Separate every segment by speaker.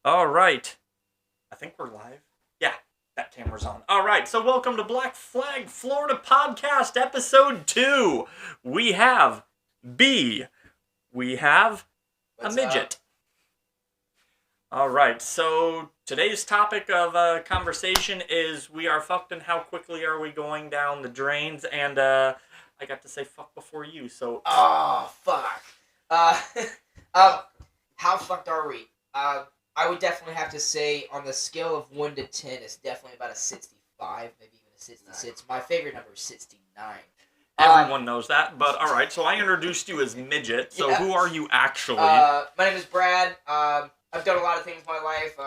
Speaker 1: All right. I think we're live. Yeah, that camera's on. All right, so welcome to Black Flag Florida Podcast, Episode 2. We have B. We have
Speaker 2: What's
Speaker 1: a midget. All right, so today's topic of conversation is we are fucked and how quickly are we going down the drains, and I got to say fuck before you, so...
Speaker 2: Oh, fuck. How fucked are we? I would definitely have to say on the scale of 1 to 10, it's definitely about a 65, maybe even a 66. My favorite number is 69.
Speaker 1: Everyone knows that, but all right. So I introduced you as midget. So
Speaker 2: Yeah.
Speaker 1: who are you actually?
Speaker 2: My name is Brad. I've done a lot of things in my life.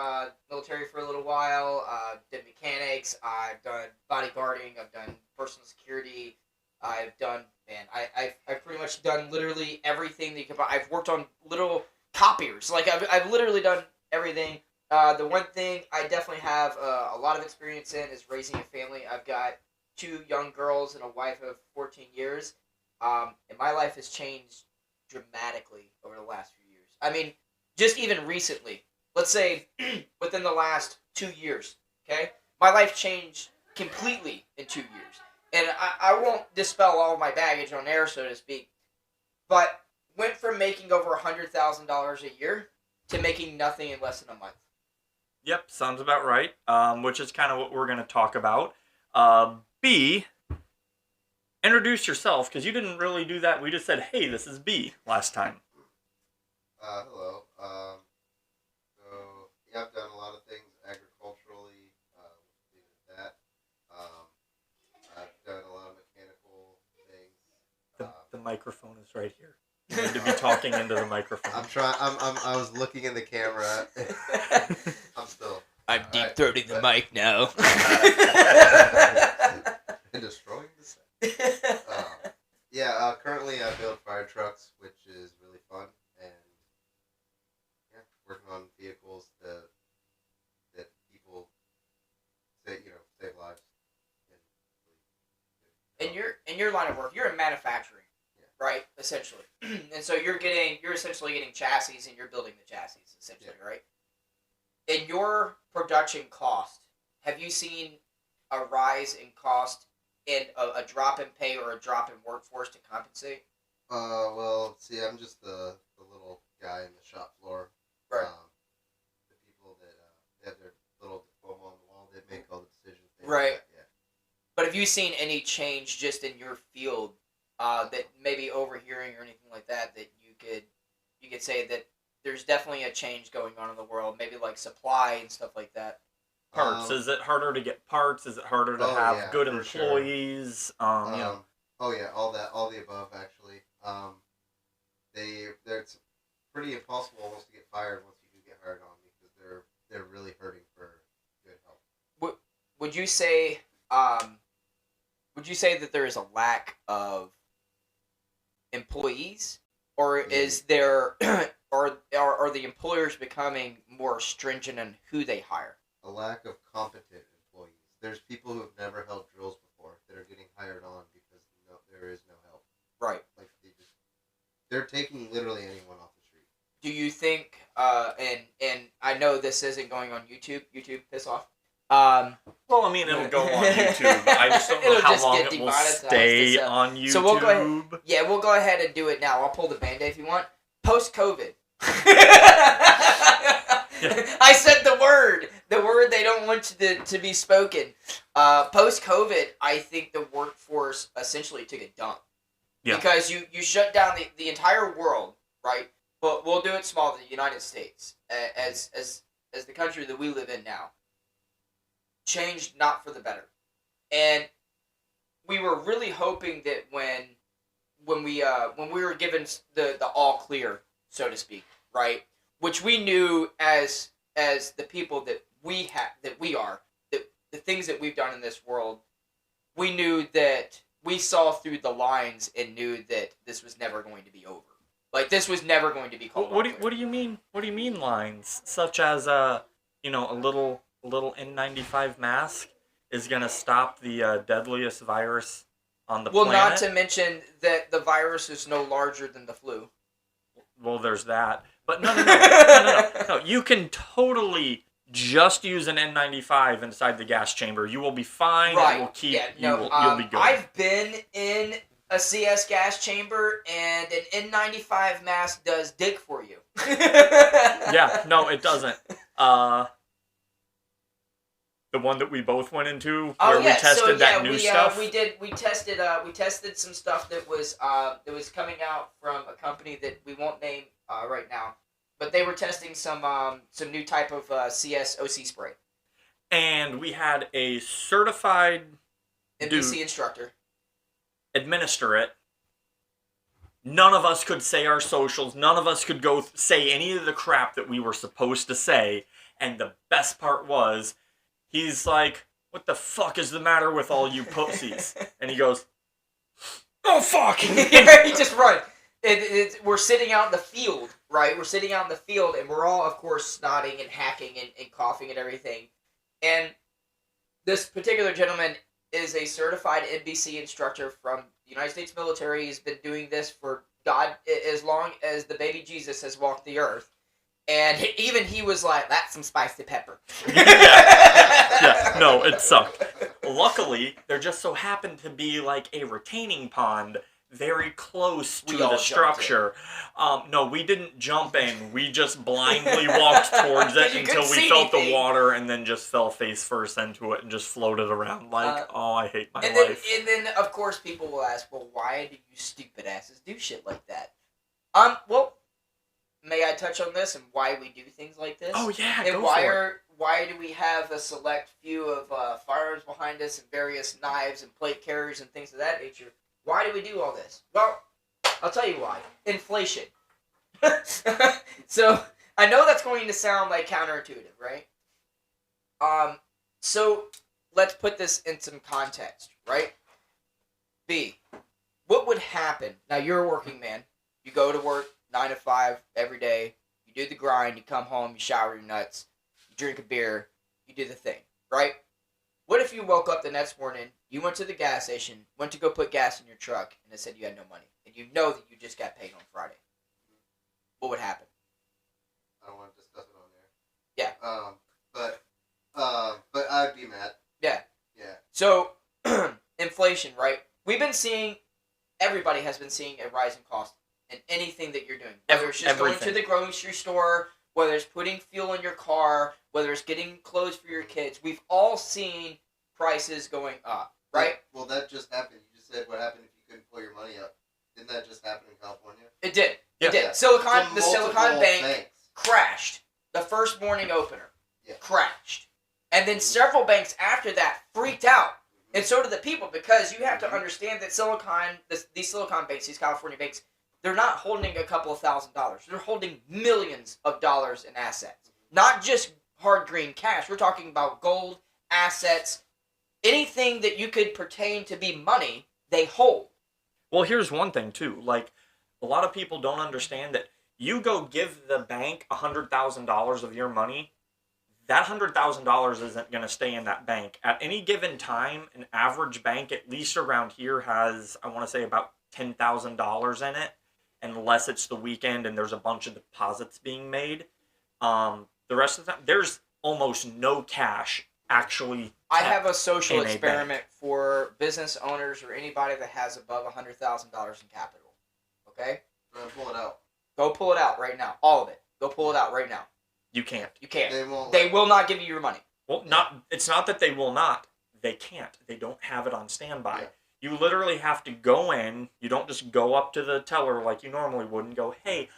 Speaker 2: Military for a little while. Did mechanics. I've done bodyguarding. I've done personal security. I've done, I've pretty much done literally everything that you could. I've worked on little copiers. Like I've literally done everything. The one thing I definitely have a lot of experience in is raising a family. I've got 2 young girls and a wife of 14 years. And my life has changed dramatically over the last few years. I mean, just even recently, let's say within the last 2 years, okay? My life changed completely in 2 years. And I won't dispel all of my baggage on air, so to speak, but went from making over $100,000 a year to making nothing in less than a month.
Speaker 1: Yep, sounds about right. Which is kind of what we're going to talk about. B, introduce yourself, because you didn't really do that. We just said, hey, this is B last time.
Speaker 3: Hello. I've done a lot of things agriculturally. Leave it at that. I've done a lot of mechanical things.
Speaker 1: The microphone is right here. You need to be talking into the microphone.
Speaker 3: I'm trying. I was looking in the camera. I'm still.
Speaker 2: I'm
Speaker 3: Alright,
Speaker 2: deep-throating the mic now.
Speaker 3: and destroying the set. Currently I build fire trucks, which is really fun, and working on vehicles that people save lives.
Speaker 2: In your line of work, you're in manufacturing, right? Essentially, and so you're essentially getting chassis, and you're building the chassis, essentially, right? In your production cost, have you seen a rise in cost and a drop in pay or a drop in workforce to compensate?
Speaker 3: Well, see, I'm just the little guy in the shop floor.
Speaker 2: Right.
Speaker 3: The people that have their little diploma on the wall, they make all the decisions.
Speaker 2: Right.
Speaker 3: Yeah.
Speaker 2: But have you seen any change just in your field that maybe overhearing or anything like that you could say that there's definitely a change going on in the world, maybe like supply and stuff like that?
Speaker 1: Parts. Is it harder to get parts? Is it harder to have good employees?
Speaker 3: Sure. Oh yeah, all the above actually. It's pretty impossible almost to get fired once you do get hired on because they're really hurting for good help.
Speaker 2: Would you say that there is a lack of employees, or is there are the employers becoming more stringent in who they hire?
Speaker 3: A lack of competent employees. There's people who have never held drills before that are getting hired on because there is no help.
Speaker 2: Right.
Speaker 3: Like they're taking literally anyone off the street.
Speaker 2: Do you think? And I know this isn't going on YouTube. YouTube, piss off.
Speaker 1: Well, I mean, it'll go on YouTube. I just don't know how long it will stay on YouTube.
Speaker 2: So we'll go ahead. Yeah, we'll go ahead and do it now. I'll pull the Band-Aid if you want. Post-COVID. I said the word they don't want to be spoken. Post-COVID, I think the workforce essentially took a dump.
Speaker 1: Yeah.
Speaker 2: Because you shut down the entire world, right? But we'll do it small, the United States, as the country that we live in now. Changed not for the better. And we were really hoping that when we were given the all clear, so to speak, right? Which we knew as the people that we are, the things that we've done in this world, we knew that we saw through the lines and knew that this was never going to be over. Like, this was never going to be called.
Speaker 1: What do you mean? What do you mean lines such as a little N95 mask is gonna stop the deadliest virus on the planet?
Speaker 2: Well, not to mention that the virus is no larger than the flu.
Speaker 1: Well, there's that. But no. You can totally just use an N95 inside the gas chamber. You will be fine.
Speaker 2: Right.
Speaker 1: It will keep.
Speaker 2: Yeah. No.
Speaker 1: You'll be good.
Speaker 2: I've been in a CS gas chamber, and an N95 mask does dick for you.
Speaker 1: Yeah. No, it doesn't. The one that we both went into where we tested that new stuff.
Speaker 2: We tested some stuff that was coming out from a company that we won't name right now, but they were testing some new type of CS OC spray.
Speaker 1: And we had a certified
Speaker 2: NBC instructor
Speaker 1: administer it. None of us could say our socials. None of us could go say any of the crap that we were supposed to say. And the best part was, he's like, "What the fuck is the matter with all you pussies?" And he goes, "Oh fuck!"
Speaker 2: He just run. We're sitting out in the field, right? We're sitting out in the field, and we're all, of course, snotting and hacking and coughing and everything. And this particular gentleman is a certified NBC instructor from the United States military. He's been doing this for God as long as the baby Jesus has walked the earth. And even he was like, "That's some spicy pepper."
Speaker 1: Yeah, no, it sucked. Luckily, there just so happened to be like a retaining pond very close to the structure. No, we didn't jump in. We just blindly walked towards it until we felt the water and then just fell face first into it and just floated around like, oh, I hate my life.
Speaker 2: And then, of course, people will ask, well, why do you stupid asses do shit like that? Well, may I touch on this and why we do things like this?
Speaker 1: Oh, yeah,
Speaker 2: and
Speaker 1: go for it.
Speaker 2: Why do we have a select few of firearms behind us and various knives and plate carriers and things of that nature? Why do we do all this? Well, I'll tell you why. Inflation. So, I know that's going to sound like counterintuitive, right? So, let's put this in some context, right? B, what would happen? Now, you're a working man. You go to work 9 to 5 every day. You do the grind. You come home. You shower your nuts. You drink a beer. You do the thing, right? What if you woke up the next morning, you went to the gas station, went to go put gas in your truck, and it said you had no money, and you know that you just got paid on Friday? What would happen?
Speaker 3: I don't want to discuss it on there. Yeah. But I'd be mad.
Speaker 2: Yeah.
Speaker 3: Yeah.
Speaker 2: So, inflation, right? Everybody has been seeing a rise in cost in anything that you're doing. Whether it's just going to the grocery store, whether it's putting fuel in your car, whether it's getting clothes for your kids. We've all seen prices going up, right?
Speaker 3: Well, that just happened. You just said what happened if you couldn't pull your money up. Didn't that just happen in California?
Speaker 2: It did.
Speaker 1: Yeah.
Speaker 2: It did.
Speaker 3: Yeah.
Speaker 2: The Silicon Bank crashed. The first morning opener crashed. And then several banks after that freaked out.
Speaker 3: Mm-hmm.
Speaker 2: And so did the people, because you have to understand that these Silicon banks, these California banks, they're not holding a couple of $1,000s. They're holding millions of dollars in assets. Not just hard green cash. We're talking about gold, assets, anything that you could pertain to be money, they hold.
Speaker 1: Well, here's one thing, too. Like, a lot of people don't understand that you go give the bank $100,000 of your money, that $100,000 isn't going to stay in that bank. At any given time, an average bank, at least around here, has, I want to say, about $10,000 in it, unless it's the weekend and there's a bunch of deposits being made. The rest of the time, there's almost no cash actually.
Speaker 2: I have a social
Speaker 1: in a
Speaker 2: experiment for business owners or anybody that has above $100,000 in capital. Okay?
Speaker 3: Pull it out.
Speaker 2: Go pull it out right now. All of it. Go pull it out right now.
Speaker 1: You can't.
Speaker 2: You can't.
Speaker 3: They
Speaker 2: will not give you your money.
Speaker 1: Well, it's not that they will not. They can't. They don't have it on standby.
Speaker 3: Yeah.
Speaker 1: You literally have to go in. You don't just go up to the teller like you normally would and go, hey,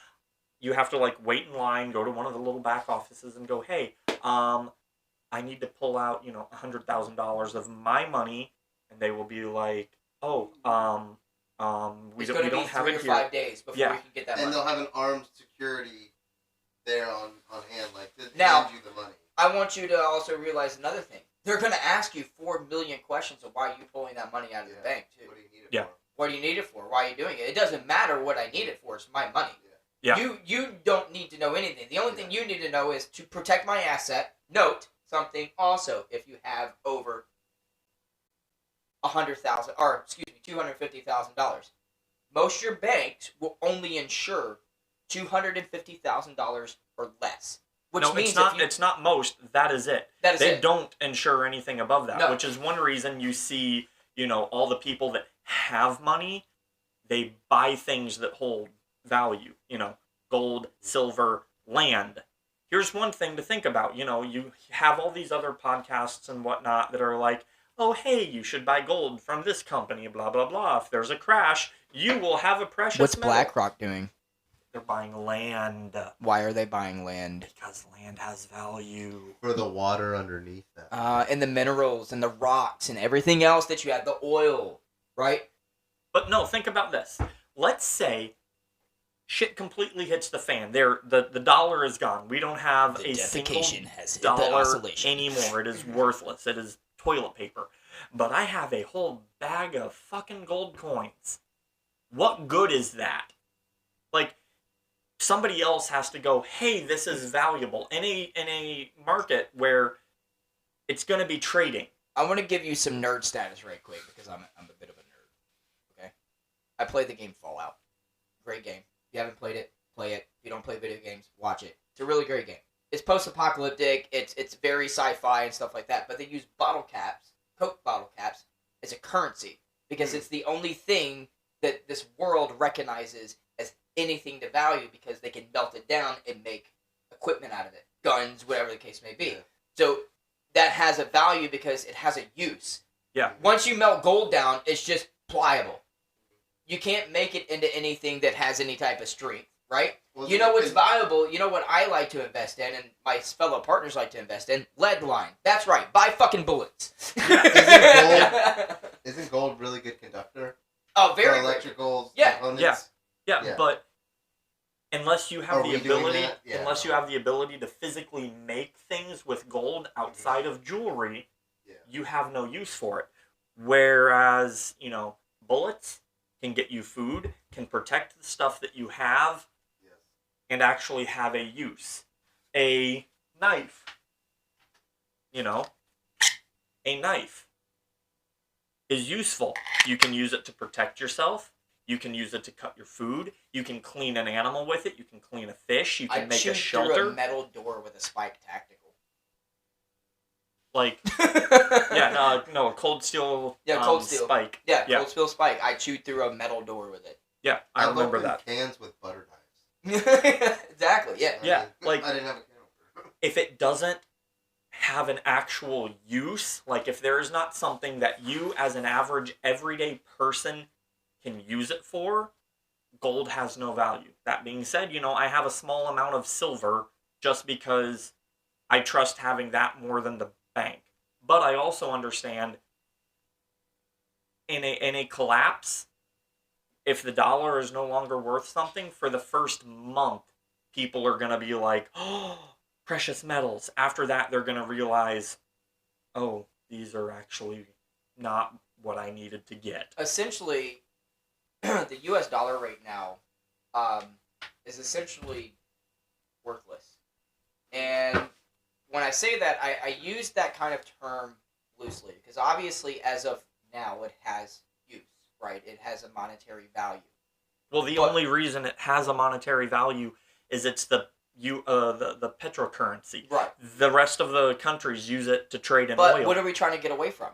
Speaker 1: you have to like wait in line, go to one of the little back offices and go, hey, I need to pull out, $100,000 of my money. And they will be like, oh, we don't have it here. 3
Speaker 2: or 5 days before we can get that money.
Speaker 3: And they'll have an armed security there on hand, like, to
Speaker 2: Now,
Speaker 3: hand you the money.
Speaker 2: I want you to also realize another thing. They're going to ask you 4 million questions of why you're pulling that money out of the bank, too.
Speaker 3: What do you need it
Speaker 1: Yeah.
Speaker 3: for?
Speaker 2: What do you need it for? Why are you doing it? It doesn't matter what I need it for. It's my money.
Speaker 1: Yeah.
Speaker 2: You don't need to know anything. The only thing you need to know is to protect my asset. Note something also, if you have over $250,000. Most your banks will only insure $250,000 or less. Which
Speaker 1: No,
Speaker 2: means
Speaker 1: it's not.
Speaker 2: if you,
Speaker 1: It's not most. That is it.
Speaker 2: that is
Speaker 1: They
Speaker 2: it.
Speaker 1: don't insure anything above that,
Speaker 2: No.
Speaker 1: which is one reason you see, all the people that have money, they buy things that hold value. Gold, silver, land. Here's one thing to think about. You have all these other podcasts and whatnot that are like, oh, hey, you should buy gold from this company, blah, blah, blah. If there's a crash, you will have a precious
Speaker 2: What's
Speaker 1: metal.
Speaker 2: BlackRock doing?
Speaker 1: They're buying land
Speaker 2: Why are they buying land?
Speaker 1: because land has value.
Speaker 3: For the water underneath that.
Speaker 2: And the minerals and the rocks and everything else that you have, the oil, right?
Speaker 1: But no, think about this. Let's say shit completely hits the fan. The dollar is gone. We don't have a single
Speaker 2: has
Speaker 1: dollar anymore. It is worthless. It is toilet paper. But I have a whole bag of fucking gold coins. What good is that? Like, somebody else has to go, hey, this is valuable. In a market where it's going to be trading.
Speaker 2: I want to give you some nerd status right quick because I'm a bit of a nerd. Okay, I played the game Fallout. Great game. If you haven't played it, play it. If you don't play video games, watch it. It's a really great game. It's post-apocalyptic. It's very sci-fi and stuff like that. But they use bottle caps, Coke bottle caps, as a currency because it's the only thing that this world recognizes as anything to value because they can melt it down and make equipment out of it, guns, whatever the case may be.
Speaker 3: Yeah.
Speaker 2: So that has a value because it has a use.
Speaker 1: Yeah.
Speaker 2: Once you melt gold down, it's just pliable. You can't make it into anything that has any type of strength, right?
Speaker 3: Well,
Speaker 2: You know what's valuable? You know what I like to invest in, and my fellow partners like to invest in? Lead line. That's right. Buy fucking bullets.
Speaker 3: Isn't gold really good conductor?
Speaker 2: Oh,
Speaker 3: For
Speaker 2: very good.
Speaker 3: electrical
Speaker 2: Yeah.
Speaker 3: components?
Speaker 1: Yeah,
Speaker 3: Yeah.
Speaker 1: but unless you have
Speaker 3: Are
Speaker 1: the
Speaker 3: we doing
Speaker 1: ability,
Speaker 3: that? Yeah,
Speaker 1: unless
Speaker 3: no.
Speaker 1: you have the ability to physically make things with gold outside of jewelry,
Speaker 3: Yeah.
Speaker 1: you have no use for it. Whereas, bullets can get you food, can protect the stuff that you have,
Speaker 3: Yes.
Speaker 1: and actually have a use. A knife, a knife is useful. You can use it to protect yourself. You can use it to cut your food. You can clean an animal with it. You can clean a fish. You can
Speaker 2: I
Speaker 1: make a
Speaker 2: chewed
Speaker 1: shelter.
Speaker 2: through a metal door with a spike tactical.
Speaker 1: Like, no, a cold steel,
Speaker 2: Yeah, cold steel.
Speaker 1: spike.
Speaker 2: Yeah,
Speaker 1: Yeah.
Speaker 2: cold spill spike. I chewed through a metal door with it.
Speaker 1: Yeah, I remember
Speaker 3: opened
Speaker 1: that.
Speaker 3: cans with butter knives.
Speaker 2: Exactly, yeah.
Speaker 1: Yeah, like-
Speaker 3: I didn't have a can opener.
Speaker 1: If it doesn't have an actual use, like if there is not something that you as an average everyday person can use it for, gold has no value. That being said, I have a small amount of silver just because I trust having that more than the bank. But I also understand in a collapse, if the dollar is no longer worth something, for the first month, people are going to be like, oh, precious metals. After that, they're going to realize, oh, these are actually not what I needed to get.
Speaker 2: Essentially, the U.S. dollar right now is essentially worthless. And when I say that, I use that kind of term loosely because obviously, as of now, it has use, right? It has a monetary value.
Speaker 1: Well, the
Speaker 2: But-
Speaker 1: only reason it has a monetary value is it's the petrocurrency.
Speaker 2: Right.
Speaker 1: The rest of the countries use it to trade in
Speaker 2: But
Speaker 1: oil.
Speaker 2: what are we trying to get away from?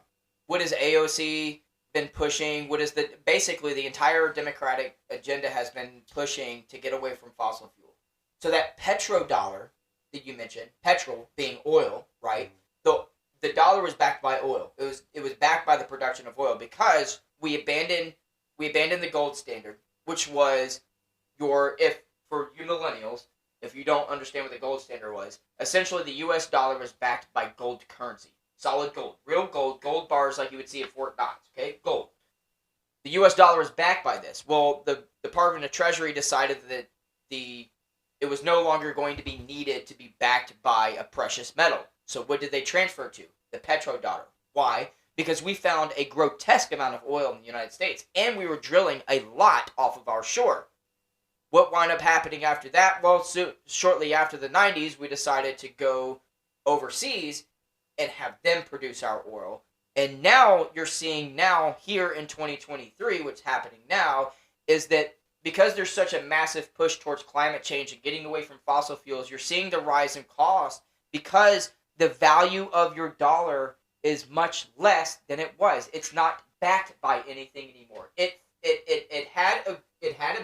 Speaker 2: What has AOC been pushing? What is basically the entire Democratic agenda has been pushing to get away from fossil fuel? So that petrodollar that you mentioned, petrol being oil, right? The dollar was backed by oil. It was backed by the production of oil because we abandoned the gold standard, which was for you millennials, if you don't understand what the gold standard was, essentially the U.S. dollar was backed by gold currency. Solid gold. Real gold. Gold bars like you would see at Fort Knox. Okay? Gold. The U.S. dollar is backed by this. Well, the Department of Treasury decided that it was no longer going to be needed to be backed by a precious metal. So what did they transfer to? The petrodollar. Why? Because we found a grotesque amount of oil in the United States, and we were drilling a lot off of our shore. What wound up happening after that? Well, shortly after the 90s, we decided to go overseas and have them produce our oil. And now you're seeing here in 2023, what's happening now is that because there's such a massive push towards climate change and getting away from fossil fuels, you're seeing the rise in cost because the value of your dollar is much less than it was. It's not backed by anything anymore. It had a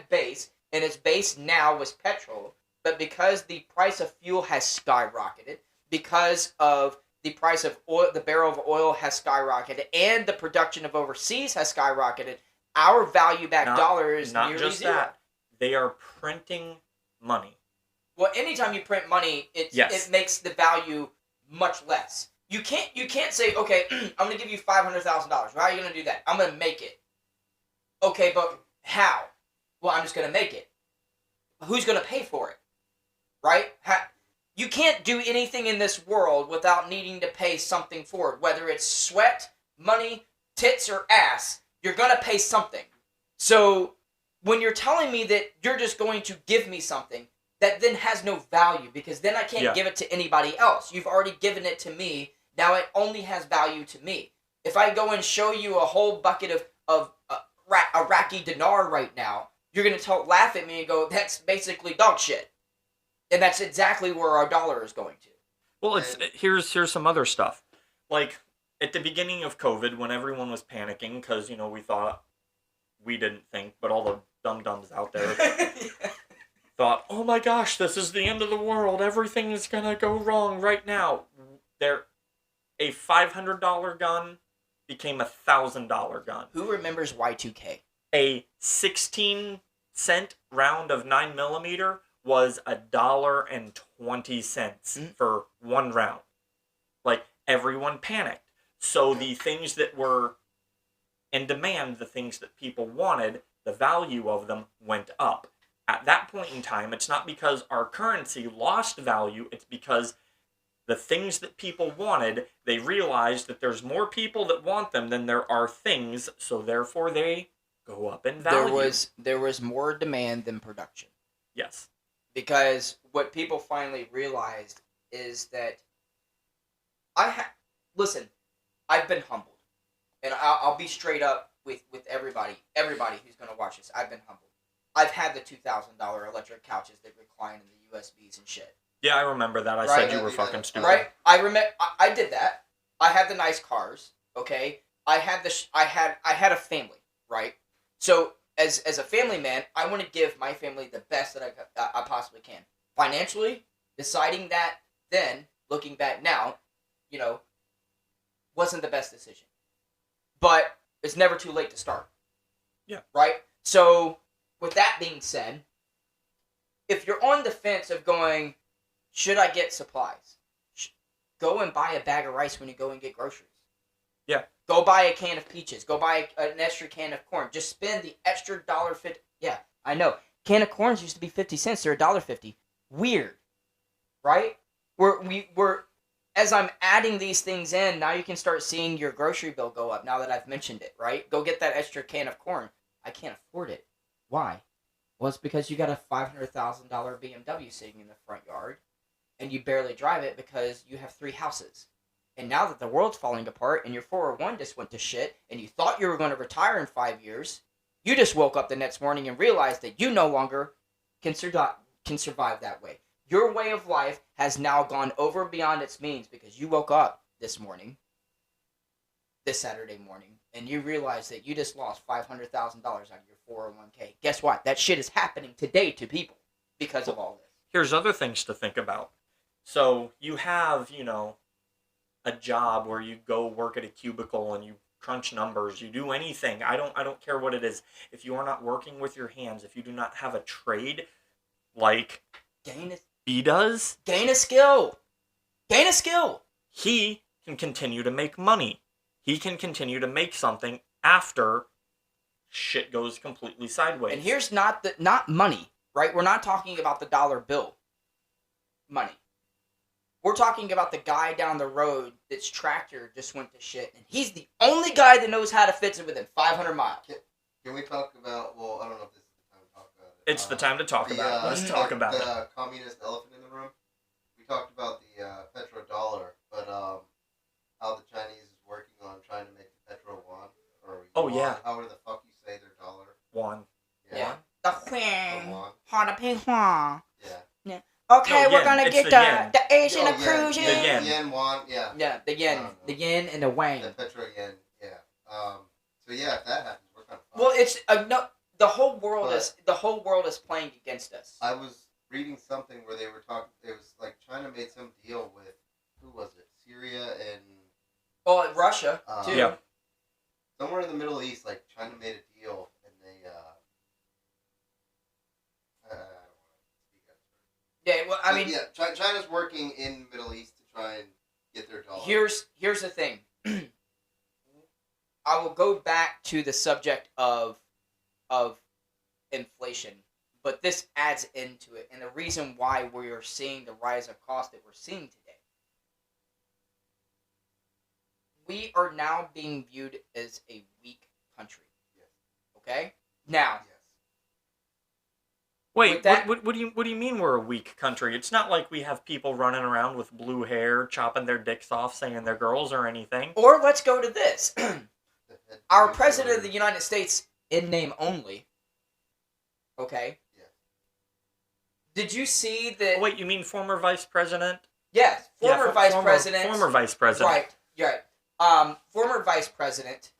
Speaker 2: base, and its base now was petrol, but because the price of fuel has skyrocketed, because of the price of oil, the barrel of oil has skyrocketed, and the production of overseas has skyrocketed, our value back dollar is
Speaker 1: not
Speaker 2: nearly
Speaker 1: just
Speaker 2: zero.
Speaker 1: that. They are printing money.
Speaker 2: Well, anytime you print money, it makes the value much less. You can't say, okay, I'm gonna give you $500,000. How are you gonna do that? I'm gonna make it. Okay, but how? Well, I'm just gonna make it. Who's gonna pay for it? Right? You can't do anything in this world without needing to pay something for it. Whether it's sweat, money, tits, or ass, you're gonna pay something. So when you're telling me that you're just going to give me something, that then has no value, because then I can't give it to anybody else. You've already given it to me. Now it only has value to me. If I go and show you a whole bucket of Iraqi dinar right now, you're going to laugh at me and go, that's basically dog shit. And that's exactly where our dollar is going to.
Speaker 1: Well, here's some other stuff. Like, at the beginning of COVID, when everyone was panicking, because, we didn't think, but all the dum-dums out there thought, oh my gosh, this is the end of the world. Everything is going to go wrong right now. A $500 gun became a $1,000 gun.
Speaker 2: Who remembers Y2K?
Speaker 1: A 16-cent round of 9mm was $1.20 for one round. Like, everyone panicked. So the things that were in demand, the things that people wanted, the value of them went up. At that point in time, it's not because our currency lost value, it's because the things that people wanted, they realized that there's more people that want them than there are things, so therefore they go up in value.
Speaker 2: There was more demand than production.
Speaker 1: Yes.
Speaker 2: Because what people finally realized is that listen, I've been humbled. And I'll be straight up with everybody who's going to watch this. I've been humbled. I've had the $2,000 electric couches that recline in the USBs and shit.
Speaker 1: Yeah, I remember that. I said you were fucking stupid.
Speaker 2: Right? I did that. I had the nice cars, okay? I had a family, right? So as a family man, I want to give my family the best that I possibly can. Financially, deciding that then, looking back now, wasn't the best decision. But it's never too late to start.
Speaker 1: Yeah.
Speaker 2: Right? So, with that being said, if you're on the fence of going, should I get supplies? Go and buy a bag of rice when you go and get groceries.
Speaker 1: Yeah.
Speaker 2: Go buy a can of peaches. Go buy an extra can of corn. Just spend the extra $1.50. Yeah, I know. Can of corns used to be 50 cents. They're $1.50. Weird. Right? We're as I'm adding these things in, now you can start seeing your grocery bill go up now that I've mentioned it, right? Go get that extra can of corn. I can't afford it. Why? Well, it's because you got a $500,000 BMW sitting in the front yard, and you barely drive it because you have 3 houses. And now that the world's falling apart and your 401 just went to shit, and you thought you were going to retire in 5 years, you just woke up the next morning and realized that you no longer can survive that way. Your way of life has now gone over and beyond its means because you woke up this Saturday morning, and you realize that you just lost $500,000 out of your 401k. Guess what? That shit is happening today to people because of all this.
Speaker 1: Here's other things to think about. So you have, a job where you go work at a cubicle and you crunch numbers, you do anything. I don't care what it is. If you are not working with your hands, if you do not have a trade like he does,
Speaker 2: gain a skill.
Speaker 1: He can continue to make money. He can continue to make something after shit goes completely sideways.
Speaker 2: And here's not money, right? We're not talking about the dollar bill money. We're talking about the guy down the road that's tractor just went to shit, and he's the only guy that knows how to fix it within 500 miles.
Speaker 3: Can we talk about, well, I don't know if this is the time to talk about it.
Speaker 1: It's the time to talk about it. Let's talk about it.
Speaker 3: The communist elephant in the room. We talked about the petrodollar, but how the Chinese is working on trying to make the petro yuan.
Speaker 1: Yeah.
Speaker 3: However the fuck you say their dollar.
Speaker 1: Yuan.
Speaker 2: Yeah. The Ping-hua.
Speaker 3: Yeah.
Speaker 2: Okay,
Speaker 1: No,
Speaker 2: we're
Speaker 1: yen.
Speaker 2: gonna
Speaker 1: It's
Speaker 2: get
Speaker 1: the
Speaker 2: the,
Speaker 1: yen.
Speaker 2: the Asian
Speaker 3: Oh,
Speaker 2: inclusion.
Speaker 1: The yen.
Speaker 3: Yen, won, yeah.
Speaker 2: Yeah, the yen,
Speaker 3: I don't know.
Speaker 2: the yen, and the wang.
Speaker 3: The petro yen, yeah. So yeah, if that happens, we're kind of fucked.
Speaker 2: Well, it's no. The whole world
Speaker 3: But-
Speaker 2: is playing against us.
Speaker 3: I was reading something where they were talking. It was like China made some deal with who was it? Syria and
Speaker 2: Well, Russia too.
Speaker 1: Yeah.
Speaker 3: somewhere in the Middle East. Like China made a deal, and they. I don't want to speak out.
Speaker 2: Yeah. Well, I mean,
Speaker 3: yeah, China's working in the Middle East to try and get their dollar.
Speaker 2: here's the thing. I will go back to the subject of inflation, but this adds into it, and the reason why we are seeing the rise of cost that we're seeing today. We are now being viewed as a weak country.
Speaker 3: Yes.
Speaker 2: Okay? Now,
Speaker 3: Yes.
Speaker 1: Wait,
Speaker 2: With that-
Speaker 1: what do you mean we're a weak country? It's not like we have people running around with blue hair, chopping their dicks off, saying they're girls or anything.
Speaker 2: or let's go to this. Our
Speaker 3: Nuclear-
Speaker 2: president of the United States, in name only. Okay?
Speaker 3: Yeah.
Speaker 2: Did you see that?
Speaker 1: Oh, wait, you mean former vice president?
Speaker 2: Yes, former
Speaker 1: Yeah,
Speaker 2: vice president.
Speaker 1: Former vice president.
Speaker 2: Right, you're right. Former vice president,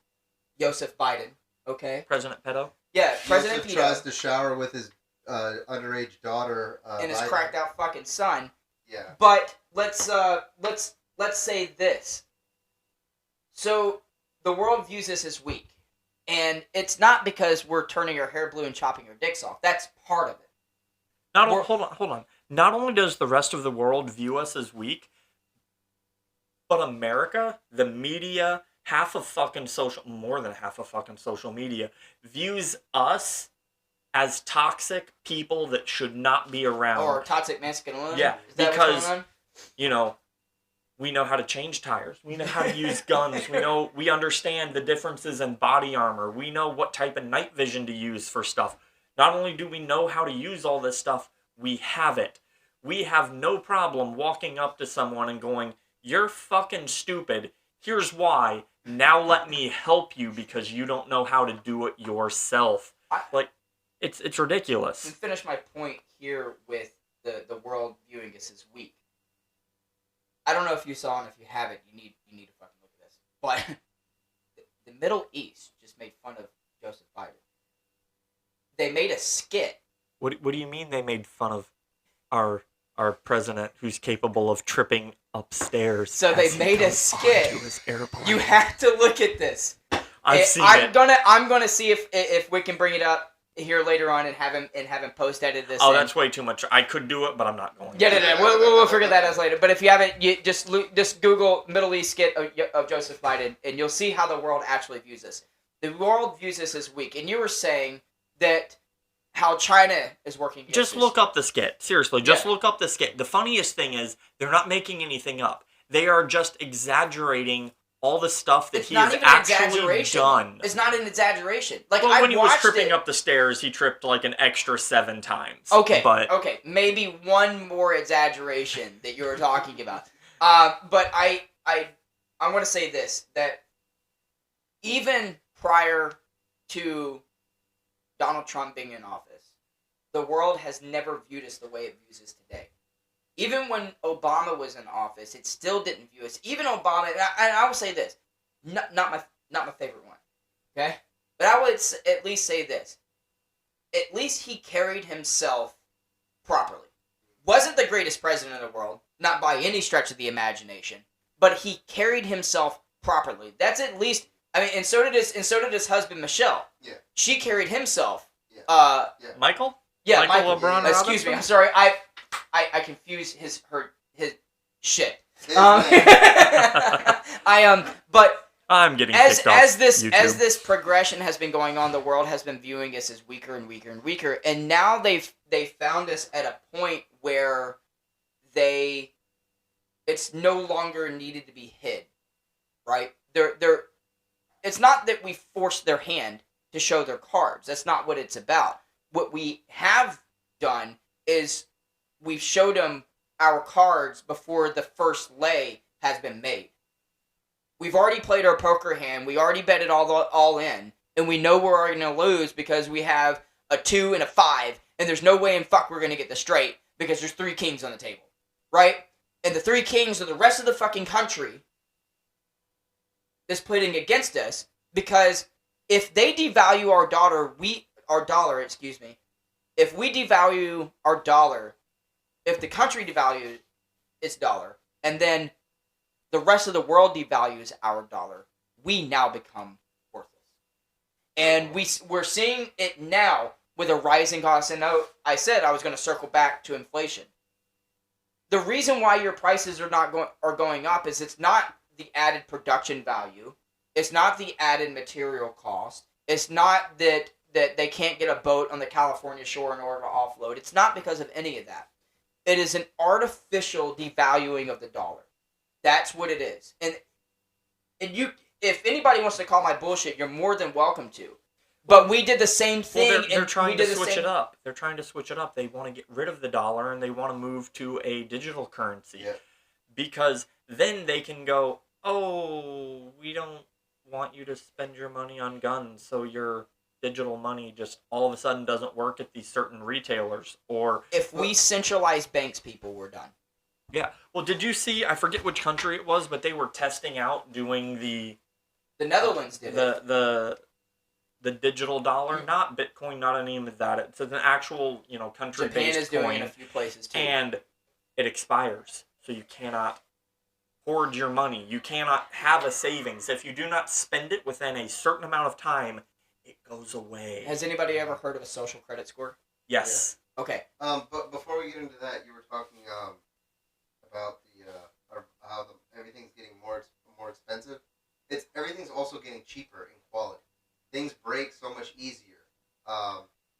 Speaker 2: Joseph Biden. Okay?
Speaker 1: President pedo.
Speaker 2: Yeah, President
Speaker 3: Joseph
Speaker 2: Pedo
Speaker 3: tries to shower with his underage daughter.
Speaker 2: and his
Speaker 3: Biden.
Speaker 2: cracked out fucking son.
Speaker 3: Yeah.
Speaker 2: But let's say this. So the world views this as weak, and it's not because we're turning our hair blue and chopping our dicks off. That's part of it.
Speaker 1: Hold on. Not only does the rest of the world view us as weak, but America, the media, more than half of fucking social media, views us as toxic people that should not be around.
Speaker 2: Or toxic masculinity.
Speaker 1: Yeah,
Speaker 2: Is that
Speaker 1: because-
Speaker 2: what's going on?
Speaker 1: You know, we know how to change tires. We know how to use guns. We understand the differences in body armor. We know what type of night vision to use for stuff. Not only do we know how to use all this stuff, we have it. We have no problem walking up to someone and going, "You're fucking stupid. Here's why. Now let me help you because you don't know how to do it yourself." It's ridiculous.
Speaker 2: To finish my point here with the world viewing us as weak. I don't know if you saw, and if you haven't, you need to fucking look at this. But the Middle East just made fun of Joseph Biden. They made a skit.
Speaker 1: What do you mean they made fun of our president who's capable of tripping upstairs?
Speaker 2: So they
Speaker 1: as he
Speaker 2: made a
Speaker 1: goes
Speaker 2: skit.
Speaker 1: onto his airplane?
Speaker 2: You have to look at this.
Speaker 1: I've seen
Speaker 2: I'm
Speaker 1: it.
Speaker 2: gonna see if we can bring it up here later on and have him post edit this.
Speaker 1: Oh,
Speaker 2: in.
Speaker 1: that's way too much. I could do it, but I'm not going.
Speaker 2: Yeah, no. We'll figure that out later. But if you haven't, you just Google Middle East skit of Joseph Biden, and you'll see how the world actually views this. The world views this as weak, and you were saying that how China is working against
Speaker 1: Just
Speaker 2: this.
Speaker 1: look up the skit. Seriously, just
Speaker 2: Yeah.
Speaker 1: look up the skit. The funniest thing is they're not making anything up. They are just exaggerating all the stuff that
Speaker 2: It's
Speaker 1: he
Speaker 2: not
Speaker 1: has
Speaker 2: even an
Speaker 1: actually
Speaker 2: exaggeration.
Speaker 1: done.
Speaker 2: It's not an exaggeration. Like
Speaker 1: Well,
Speaker 2: I
Speaker 1: when he was
Speaker 2: watched
Speaker 1: tripping
Speaker 2: it.
Speaker 1: up the stairs, he tripped like an extra 7 times.
Speaker 2: Okay,
Speaker 1: but
Speaker 2: okay, maybe one more exaggeration that you were talking about. But I want to say this, that even prior to Donald Trump being in office, the world has never viewed us the way it views us today. Even when Obama was in office, it still didn't view us. Even Obama, and I will say this, not my favorite one, okay? But I would at least say this. At least he carried himself properly. Wasn't the greatest president in the world, not by any stretch of the imagination, but he carried himself properly. That's at least. I mean, and so did his husband Michelle.
Speaker 3: Yeah.
Speaker 2: She carried himself.
Speaker 3: Yeah.
Speaker 1: Michael?
Speaker 2: Yeah,
Speaker 1: Michael
Speaker 2: Michael.
Speaker 1: LeBron
Speaker 2: Excuse me.
Speaker 1: Robinson?
Speaker 2: I'm sorry. I confuse his shit.
Speaker 3: His
Speaker 2: Um,
Speaker 3: name.
Speaker 2: but
Speaker 1: I'm getting
Speaker 2: as
Speaker 1: kicked off
Speaker 2: this
Speaker 1: YouTube.
Speaker 2: progression has been going on, the world has been viewing us as weaker and weaker and weaker, and now they've found us at a point where it's no longer needed to be hid, right? It's not that we forced their hand to show their cards. That's not what it's about. What we have done is we've showed them our cards before the first lay has been made. We've already played our poker hand. We already bet it all in, and we know we're going to lose because we have a 2 and a 5, and there's no way in fuck we're gonna get this straight because there's 3 kings on the table, right? And the 3 kings are the rest of the fucking country is putting against us, because if they devalue our dollar, if we devalue our dollar, if the country devalues its dollar, and then the rest of the world devalues our dollar, we now become worthless. And we're seeing it now with a rising cost. And I said I was going to circle back to inflation. The reason why your prices are going up is it's not the added production value. It's not the added material cost. It's not that they can't get a boat on the California shore in order to offload. It's not because of any of that. It is an artificial devaluing of the dollar. That's what it is. And you, if anybody wants to call my bullshit, you're more than welcome to. But we did the same thing.
Speaker 1: Well, they're trying to switch it up. They're trying to switch it up. They want to get rid of the dollar and they want to move to a digital currency.
Speaker 3: Yeah.
Speaker 1: Because then they can go, oh, we don't want you to spend your money on guns, so your digital money just all of a sudden doesn't work at these certain retailers. Or
Speaker 2: if we centralize banks, people, we're done.
Speaker 1: Yeah. Well, did you see, I forget which country it was, but they were testing out doing the
Speaker 2: Netherlands did it.
Speaker 1: The digital dollar, not Bitcoin, not any of that. It's an actual, country-based coin.
Speaker 2: Japan is doing it in a few places too.
Speaker 1: And it expires, so you cannot hoard your money. You cannot have a savings. If you do not spend it within a certain amount of time, it goes away.
Speaker 2: Has anybody ever heard of a social credit score?
Speaker 1: Yes.
Speaker 2: Yeah. Okay.
Speaker 3: But before we get into that, you were talking about how everything's getting more expensive. Everything's also getting cheaper in quality. Things break so much easier.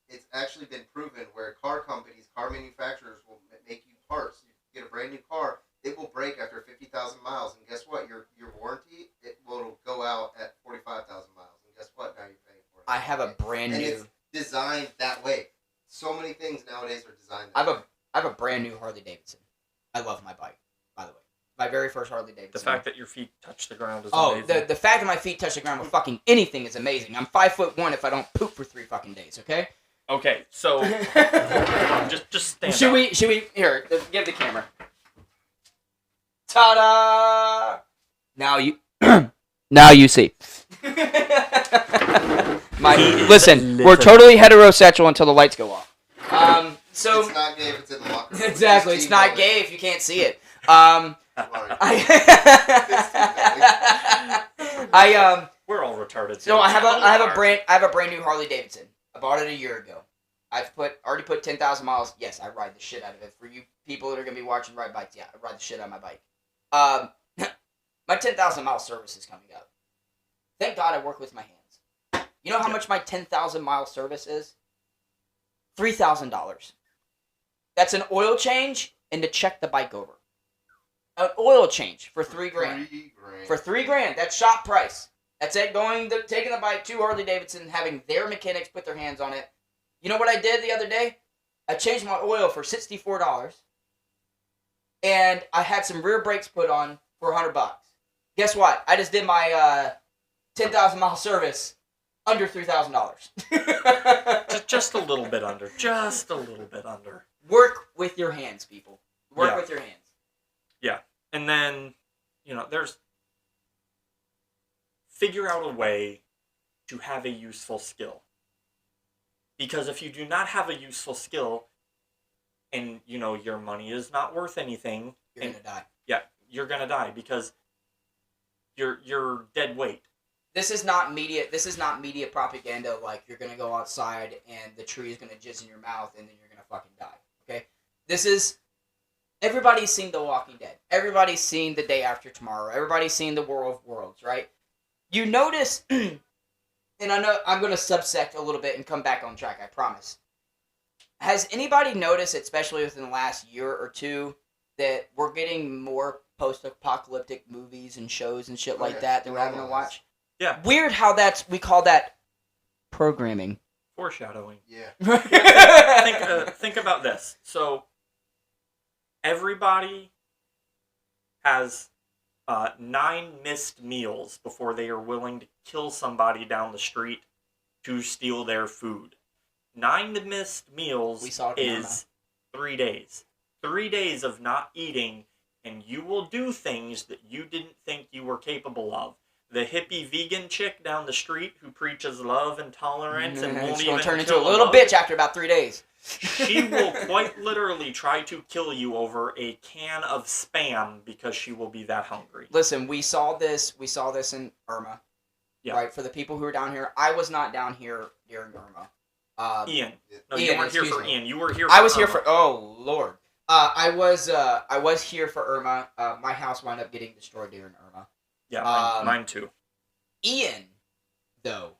Speaker 3: It's actually been proven where car manufacturers will make you parts. You get a brand new car, it will break after 50,000 miles, and guess what? Your warranty will go out at 45,000 miles, and guess what? Now you're paying for it.
Speaker 2: I have a brand new.
Speaker 3: It's designed that way. So many things nowadays are designed
Speaker 2: I
Speaker 3: that way.
Speaker 2: have a brand new Harley Davidson. I love my bike, by the way. My very first Harley Davidson.
Speaker 1: The fact that your feet touch the ground is amazing.
Speaker 2: The fact that my feet touch the ground with fucking anything is amazing. I'm 5'1" if I don't poop for 3 fucking days, okay?
Speaker 1: Okay, so just stand
Speaker 2: Should
Speaker 1: up.
Speaker 2: we here, give the camera. Ta-da! Now you see. Listen, we're totally heterosexual until the lights go off. So
Speaker 3: it's not gay if it's in the locker room.
Speaker 2: Exactly, it's not gay if you can't see it.
Speaker 1: We're all retarded.
Speaker 2: So I have a brand new Harley Davidson. I bought it a year ago. I've already put 10,000 miles. Yes, I ride the shit out of it. For you people that are gonna be watching ride bikes, yeah, I ride the shit out of my bike. My 10,000 mile service is coming up. Thank God I work with my hands. You know how much my 10,000 mile service is? $3,000. That's an oil change and to check the bike over. An oil change for $3,000. For $3,000, that's shop price. That's it. Taking the bike to Harley Davidson, having their mechanics put their hands on it. You know what I did the other day? I changed my oil for $64, and I had some rear brakes put on for $100. Guess what? I just did my 10,000 mile service under $3,000.
Speaker 1: just a little bit under. Just a little bit under.
Speaker 2: Work with your hands, people. Work with your hands.
Speaker 1: Yeah. And then, figure out a way to have a useful skill. Because if you do not have a useful skill, and, your money is not worth anything,
Speaker 2: you're going to die.
Speaker 1: Yeah, you're going to die because you're dead weight.
Speaker 2: This is not media propaganda like you're going to go outside and the tree is going to jizz in your mouth and then you're going to fucking die. Okay? Everybody's seen The Walking Dead. Everybody's seen The Day After Tomorrow. Everybody's seen The War of Worlds, right? You notice, and I know I'm going to subsect a little bit and come back on track, I promise. Has anybody noticed, especially within the last year or two, that we're getting more post-apocalyptic movies and shows and shit like that we're having to watch?
Speaker 1: Yeah.
Speaker 2: Weird how we call that programming.
Speaker 1: Foreshadowing.
Speaker 3: Yeah.
Speaker 1: Think about this. So, everybody has 9 missed meals before they are willing to kill somebody down the street to steal their food. 9 missed meals
Speaker 2: We saw it in
Speaker 1: is 3 days. 3 days of not eating, and you will do things that you didn't think you were capable of. The hippie vegan chick down the street who preaches love and tolerance and won't
Speaker 2: She's
Speaker 1: even
Speaker 2: gonna turn into
Speaker 1: kill
Speaker 2: a little
Speaker 1: bug,
Speaker 2: bitch after about 3 days.
Speaker 1: she will quite literally try to kill you over a can of Spam because she will be that hungry.
Speaker 2: Listen, we saw this in Irma.
Speaker 1: Yeah.
Speaker 2: Right, for the people who are down here. I was not down here during Irma.
Speaker 1: Ian. No,
Speaker 2: Ian,
Speaker 1: you weren't here
Speaker 2: excuse
Speaker 1: for
Speaker 2: me.
Speaker 1: Ian. You were here for
Speaker 2: I was here
Speaker 1: Irma.
Speaker 2: for Lord. I was here for Irma. My house wound up getting destroyed during Irma.
Speaker 1: Yeah, mine too.
Speaker 2: Ian, though,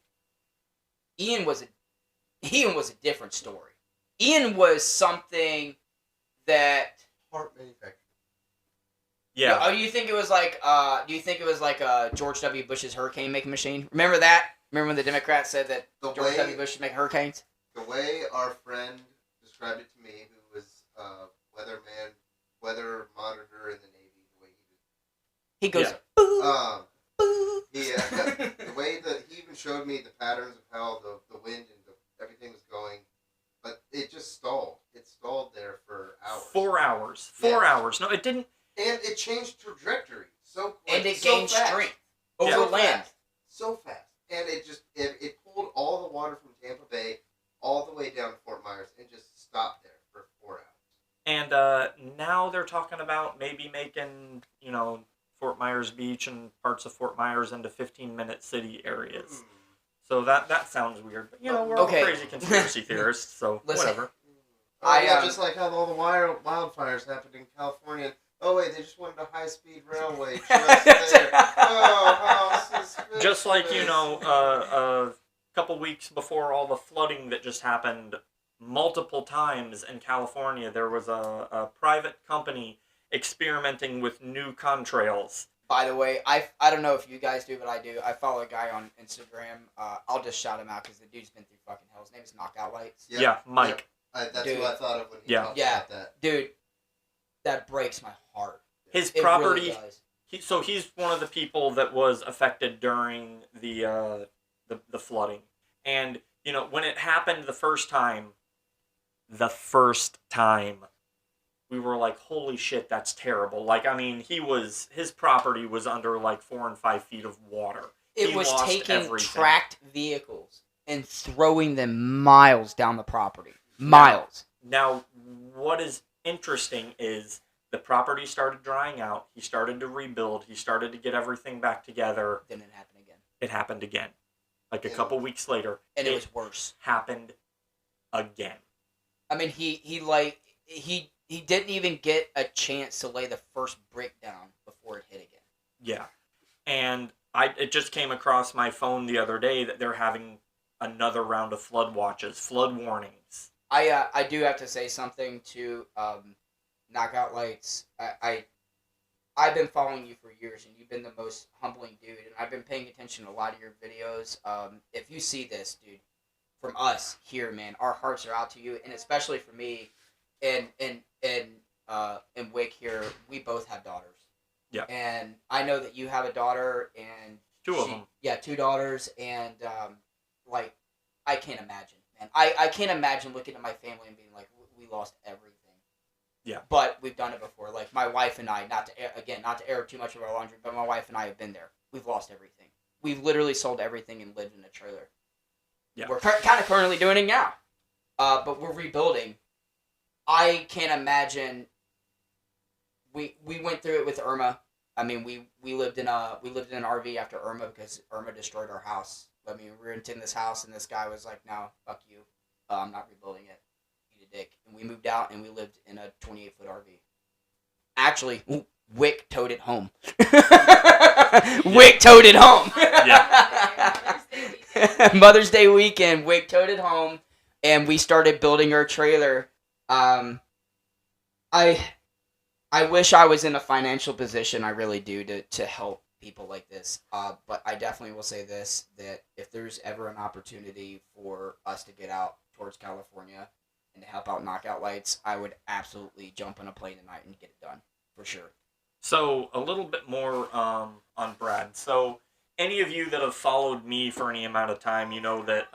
Speaker 2: Ian was a different story. Ian was something that.
Speaker 3: Heart manufacturing.
Speaker 1: Yeah.
Speaker 2: Oh, do you think it was like George W. Bush's hurricane making machine? Remember that? Remember when the Democrats said that
Speaker 3: The
Speaker 2: George
Speaker 3: way-
Speaker 2: W. Bush should make hurricanes?
Speaker 3: The way our friend described it to me, who was weather monitor in the Navy, the way
Speaker 2: He goes,
Speaker 1: Yeah.
Speaker 2: boo, boo.
Speaker 3: the way that he even showed me the patterns of how the wind and everything was going, but it just stalled. It stalled there for hours.
Speaker 1: 4 hours. 4
Speaker 3: Yeah.
Speaker 1: hours. No, it didn't.
Speaker 3: And it changed trajectory
Speaker 2: And it
Speaker 3: so
Speaker 2: gained
Speaker 3: fast.
Speaker 2: strength
Speaker 1: Yeah.
Speaker 2: over land.
Speaker 3: So fast. And it pulled all the water from Tampa Bay all the way down to Fort Myers and just stopped there for 4 hours.
Speaker 1: And now they're talking about maybe making, Fort Myers Beach and parts of Fort Myers into 15-minute city areas. So that sounds weird. But, we're
Speaker 2: Okay.
Speaker 1: all crazy conspiracy theorists, so
Speaker 2: Listen.
Speaker 1: whatever.
Speaker 3: Just like how all the wildfires happened in California. Oh wait, they just wanted a high-speed railway just there. Oh, how suspicious.
Speaker 1: Just like, a couple weeks before all the flooding that just happened multiple times in California, there was a private company experimenting with new contrails.
Speaker 2: By the way, I don't know if you guys do, but I do. I follow a guy on Instagram. I'll just shout him out because the dude's been through fucking hell. His name is Knockout Lights.
Speaker 3: Yep.
Speaker 1: Yeah, Mike.
Speaker 3: That's
Speaker 2: Dude.
Speaker 3: who I thought of when he
Speaker 1: Yeah.
Speaker 3: talked
Speaker 2: Yeah.
Speaker 3: about that.
Speaker 2: Dude, that breaks my heart.
Speaker 1: His
Speaker 2: It
Speaker 1: property...
Speaker 2: really does.
Speaker 1: He's one of the people that was affected during the flooding, and when it happened the first time, we were like, holy shit, that's terrible. Like, I mean, his property was under like 4 and 5 feet of water.
Speaker 2: It
Speaker 1: He
Speaker 2: was
Speaker 1: lost
Speaker 2: taking
Speaker 1: everything.
Speaker 2: tracked vehicles and throwing them miles down the property. Miles.
Speaker 1: Now, what is interesting is the property started drying out. He started to rebuild. He started to get everything back together.
Speaker 2: Then it happened again.
Speaker 1: It happened again. Like a
Speaker 3: Yeah.
Speaker 1: couple weeks later,
Speaker 2: And it was worse.
Speaker 1: happened again.
Speaker 2: I mean, he didn't even get a chance to lay the first brick down before it hit again.
Speaker 1: Yeah. And it just came across my phone the other day that they're having another round of flood warnings.
Speaker 2: I do have to say something to Knockout Lights. I've been following you for years, and you've been the most humbling dude, and I've been paying attention to a lot of your videos. If you see this, dude, from us here, man, our hearts are out to you, and especially for me, and Wick here, we both have daughters.
Speaker 1: Yeah.
Speaker 2: And I know that you have a daughter, and
Speaker 1: Two of them.
Speaker 2: Yeah, 2 daughters, and I can't imagine, man. I can't imagine looking at my family and being like, we lost everything.
Speaker 1: Yeah.
Speaker 2: But we've done it before. Like, my wife and I, not to air too much of our laundry, but my wife and I have been there. We've lost everything. We've literally sold everything and lived in a trailer.
Speaker 1: Yeah.
Speaker 2: We're kind of currently doing it now. But we're rebuilding. I can't imagine. We went through it with Irma. I mean, we lived in an RV after Irma because Irma destroyed our house. I mean, we were renting this house, and this guy was like, "No, fuck you. I'm not rebuilding it. Eat a dick." And we moved out, and we lived in a 28-foot RV. Actually, Wick towed it home. Wick towed it home. Mother's Day weekend, Wick towed it home, and we started building our trailer. I wish I was in a financial position, I really do, to help people like this. But I definitely will say this, that if there's ever an opportunity for us to get out towards California and to help out Knockout Lights, I would absolutely jump on a plane tonight and get it done, for sure.
Speaker 1: So, a little bit more on Brad. So, any of you that have followed me for any amount of time, you know that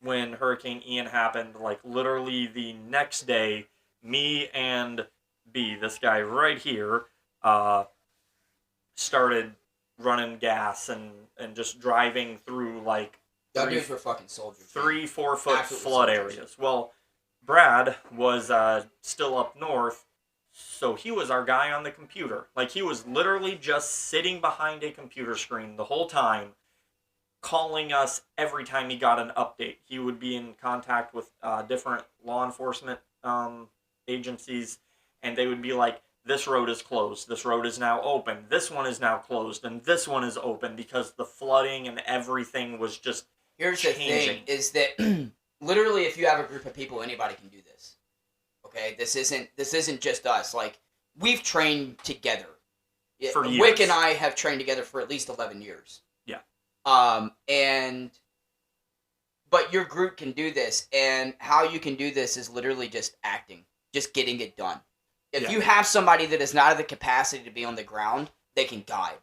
Speaker 1: when Hurricane Ian happened, like literally the next day, me and B, this guy right here, started running gas and just driving through like
Speaker 2: Y'all dudes were fucking soldiers.
Speaker 1: 3-4 foot
Speaker 2: Absolute
Speaker 1: flood
Speaker 2: soldiers.
Speaker 1: areas. Well, Brad was still up north, so he was our guy on the computer. Like, he was literally just sitting behind a computer screen the whole time, calling us every time he got an update. He would be in contact with different law enforcement agencies, and they would be like, this road is closed, this road is now open, this one is now closed, and this one is open, because the flooding and everything was just
Speaker 2: Here's the
Speaker 1: changing.
Speaker 2: thing: is that literally, if you have a group of people, anybody can do this. Okay, this isn't just us. Like, we've trained together.
Speaker 1: For years.
Speaker 2: Wick and I have trained together for at least 11 years.
Speaker 1: Yeah.
Speaker 2: But your group can do this, and how you can do this is literally just acting, just getting it done. If you have somebody that is not of the capacity to be on the ground, they can guide.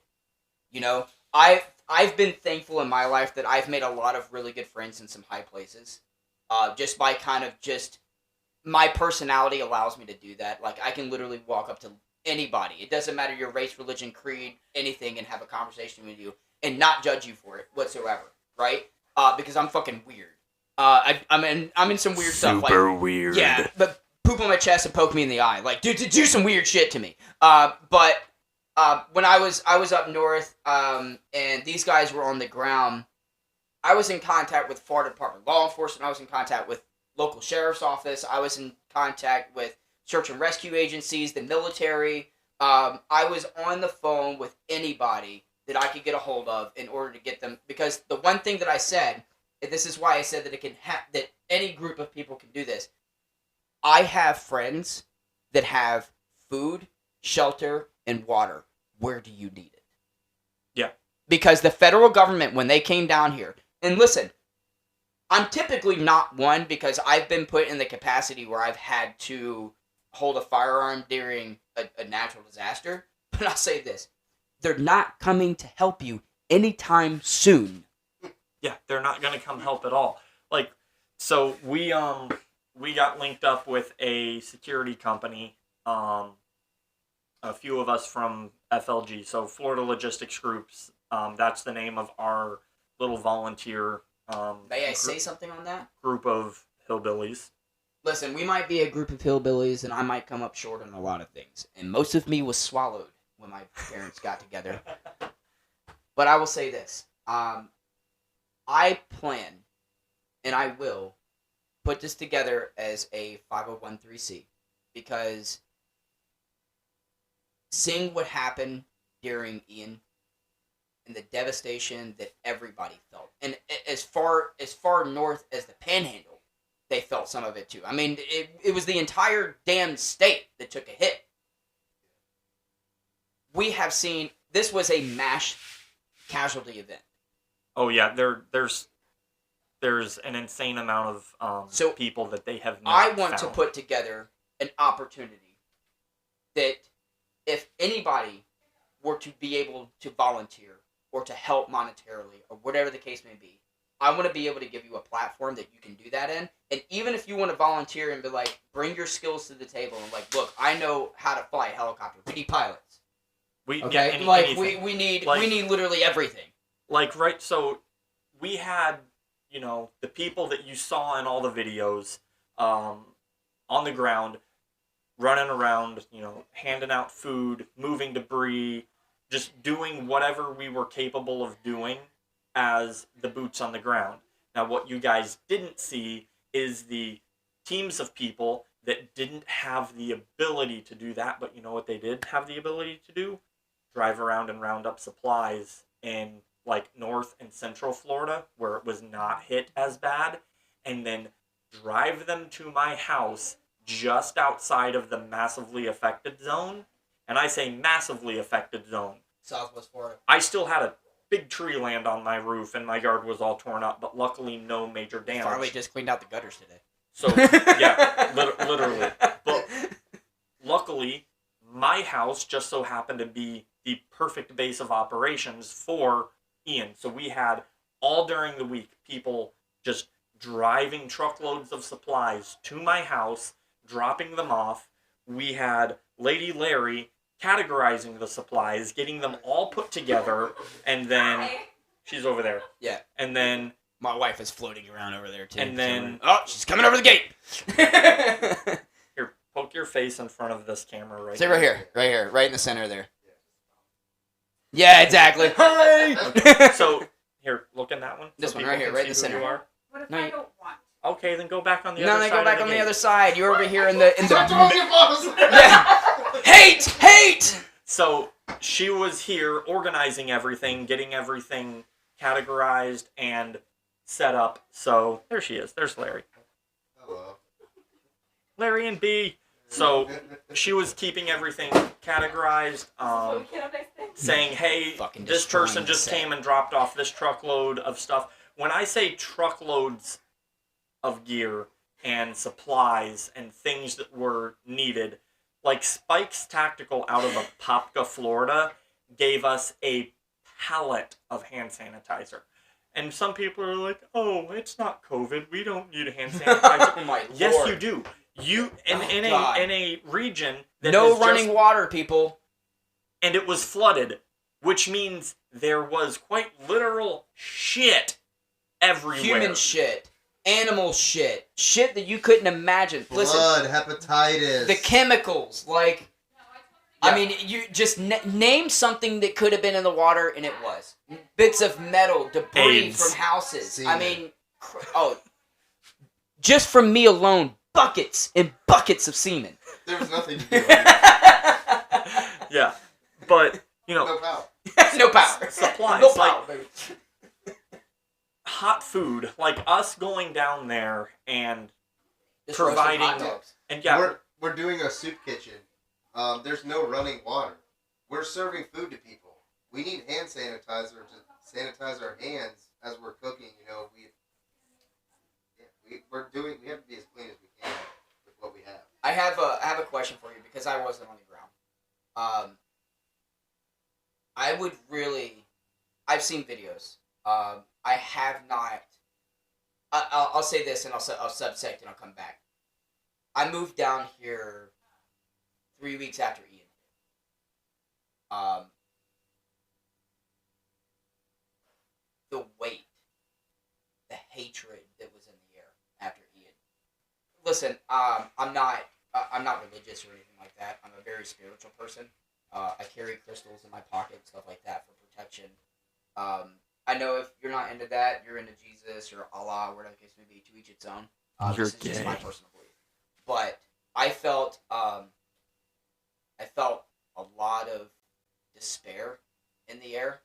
Speaker 2: You know, I've been thankful in my life that I've made a lot of really good friends in some high places. Just by kind of just my personality allows me to do that. Like, I can literally walk up to anybody. It doesn't matter your race, religion, creed, anything, and have a conversation with you and not judge you for it whatsoever, right? Because I'm fucking weird. I'm in some weird stuff.
Speaker 1: Super
Speaker 2: Like,
Speaker 1: weird.
Speaker 2: yeah, but poop on my chest and poke me in the eye. Like, dude, do some weird shit to me. But when I was up north, and these guys were on the ground, I was in contact with Florida Department of Law Enforcement. I was in contact with local sheriff's office. I was in contact with search and rescue agencies, the military. I was on the phone with anybody that I could get a hold of in order to get them. Because the one thing that I said, and this is why I said that it can that any group of people can do this. I have friends that have food, shelter, and water. Where do you need it?
Speaker 1: Yeah.
Speaker 2: Because the federal government, when they came down here, and listen, I'm typically not one because I've been put in the capacity where I've had to hold a firearm during a natural disaster. But I'll say this. They're not coming to help you anytime soon.
Speaker 1: Yeah, they're not going to come help at all. Like, so we got linked up with a security company, a few of us from FLG, so Florida Logistics Groups. That's the name of our little volunteer
Speaker 2: May I say something on that?
Speaker 1: group of hillbillies.
Speaker 2: Listen, we might be a group of hillbillies, and I might come up short on a lot of things. And most of me was swallowed when my parents got together. But I will say this. I plan, and I will, put this together as a 501(c)(3) because seeing what happened during Ian and the devastation that everybody felt, and as far north as the Panhandle, they felt some of it too. I mean, it was the entire damn state that took a hit. We have seen this was a mass casualty event.
Speaker 1: Oh yeah, there's an insane amount of
Speaker 2: So,
Speaker 1: people that they have not
Speaker 2: I want to
Speaker 1: found.
Speaker 2: put together an opportunity that if anybody were to be able to volunteer or to help monetarily or whatever the case may be, I want to be able to give you a platform that you can do that in. And even if you want to volunteer and be like, bring your skills to the table and like, look, I know how to fly a helicopter. We need pilots.
Speaker 1: We
Speaker 2: Okay?
Speaker 1: yeah,
Speaker 2: Like,
Speaker 1: anything.
Speaker 2: we need
Speaker 1: Like-
Speaker 2: we need literally everything.
Speaker 1: Like, right, so we had, you know, the people that you saw in all the videos on the ground, running around, you know, handing out food, moving debris, just doing whatever we were capable of doing as the boots on the ground. Now, what you guys didn't see is the teams of people that didn't have the ability to do that, but you know what they did have the ability to do? Drive around and round up supplies in like North and Central Florida where it was not hit as bad, and then drive them to my house just outside of the massively affected zone. And I say massively affected zone.
Speaker 2: Southwest Florida.
Speaker 1: I still had a big tree land on my roof and my yard was all torn up, but luckily no major damage.
Speaker 2: Finally just cleaned out the gutters today.
Speaker 1: So, yeah, literally. But luckily, my house just so happened to be the perfect base of operations for Ian. So we had all during the week people just driving truckloads of supplies to my house, dropping them off. We had Lady Larry categorizing the supplies, getting them all put together, and then she's over there.
Speaker 2: Yeah.
Speaker 1: And then
Speaker 4: My wife is floating around over there too.
Speaker 1: And then-
Speaker 4: oh, she's coming over the gate.
Speaker 1: here, poke your face in front of this camera right
Speaker 4: Stay
Speaker 1: here.
Speaker 4: right here, right in the center there. Yeah, exactly. Hi.
Speaker 1: So here, look in that one.
Speaker 4: This
Speaker 1: so
Speaker 4: one
Speaker 1: people
Speaker 4: right here,
Speaker 1: can
Speaker 4: right in
Speaker 1: see
Speaker 4: the
Speaker 1: who
Speaker 4: center.
Speaker 1: you are.
Speaker 5: What if
Speaker 4: No,
Speaker 5: I
Speaker 4: you-
Speaker 5: don't want?
Speaker 1: Okay, then go back on the
Speaker 4: No,
Speaker 1: other
Speaker 4: they
Speaker 1: side.
Speaker 4: go back
Speaker 1: of
Speaker 4: on the
Speaker 1: gate.
Speaker 4: other side. You're over here in the
Speaker 3: Stop doing your boss!
Speaker 4: Yeah. Hate.
Speaker 1: So she was here organizing everything, getting everything categorized and set up. So there she is. There's Larry.
Speaker 3: Hello.
Speaker 1: Larry and B. So she was keeping everything categorized, saying, hey,
Speaker 4: Fucking
Speaker 1: this
Speaker 4: destroying
Speaker 1: person
Speaker 4: the
Speaker 1: just
Speaker 4: set.
Speaker 1: came and dropped off this truckload of stuff. When I say truckloads of gear and supplies and things that were needed, like Spike's Tactical out of Apopka, Florida, gave us a pallet of hand sanitizer. And some people are like, oh, it's not COVID. We don't need a hand sanitizer.
Speaker 4: Oh my
Speaker 1: Yes,
Speaker 4: lord.
Speaker 1: you do. You in,
Speaker 4: Oh,
Speaker 1: in
Speaker 4: God.
Speaker 1: a region that
Speaker 4: No
Speaker 1: has
Speaker 4: running
Speaker 1: just,
Speaker 4: water, people.
Speaker 1: and it was flooded, which means there was quite literal shit everywhere.
Speaker 4: Human shit. Animal shit. Shit that you couldn't imagine. Listen,
Speaker 3: Blood, hepatitis.
Speaker 4: the chemicals, like,
Speaker 1: Yeah.
Speaker 4: I mean, you just name something that could have been in the water, and it was. Bits of metal, debris
Speaker 1: AIDS.
Speaker 4: from houses.
Speaker 3: Semen.
Speaker 4: I mean, just from me alone, buckets and buckets of semen.
Speaker 3: There was nothing to do. I
Speaker 1: Yeah, but you
Speaker 3: mean,
Speaker 1: know,
Speaker 3: no power.
Speaker 4: No power.
Speaker 1: Supplies,
Speaker 4: No
Speaker 1: like-
Speaker 4: power, baby.
Speaker 1: hot food, like us going down there and
Speaker 4: Just roasting hot
Speaker 1: providing-
Speaker 4: dogs.
Speaker 1: yeah,
Speaker 3: We're doing a soup kitchen. There's no running water. We're serving food to people. We need hand sanitizer to sanitize our hands as we're cooking. You know, we have to be as clean as we can with what we have.
Speaker 4: I have a question for you because I wasn't on the ground. I would really. I've seen videos. I have not. I'll say this and I'll subsect and I'll come back. I moved down here 3 weeks after Ian. The weight, the hatred that was in the air after Ian. Listen, I'm not religious or anything like that. I'm a very spiritual person. I carry crystals in my pocket, stuff like that for protection. I know if you're not into that, you're into Jesus or Allah, or whatever the case may be. To each its own.
Speaker 1: You're
Speaker 4: This is just
Speaker 1: gay.
Speaker 4: my personal belief. But I felt a lot of despair in the air,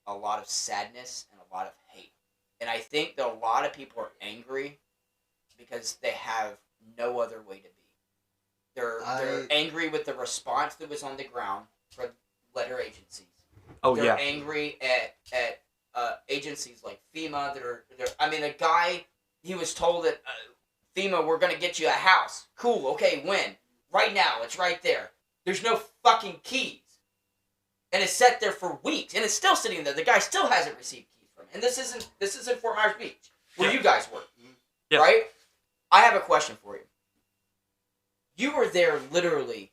Speaker 4: a lot of sadness, and a lot of hate. And I think that a lot of people are angry because they have no other way to be. They're angry with the response that was on the ground for letter agencies.
Speaker 1: oh
Speaker 4: They're
Speaker 1: yeah,
Speaker 4: angry at agencies like FEMA that are. I mean, a guy, he was told that FEMA, we're gonna get you a house. Cool. Okay, when? Right now. It's right there. There's no fucking keys, and it's sat there for weeks, and it's still sitting there. The guy still hasn't received keys from it. And this isn't Fort Myers Beach where
Speaker 1: Yeah.
Speaker 4: you guys work,
Speaker 1: Yeah.
Speaker 4: right? I have a question for you. You were there literally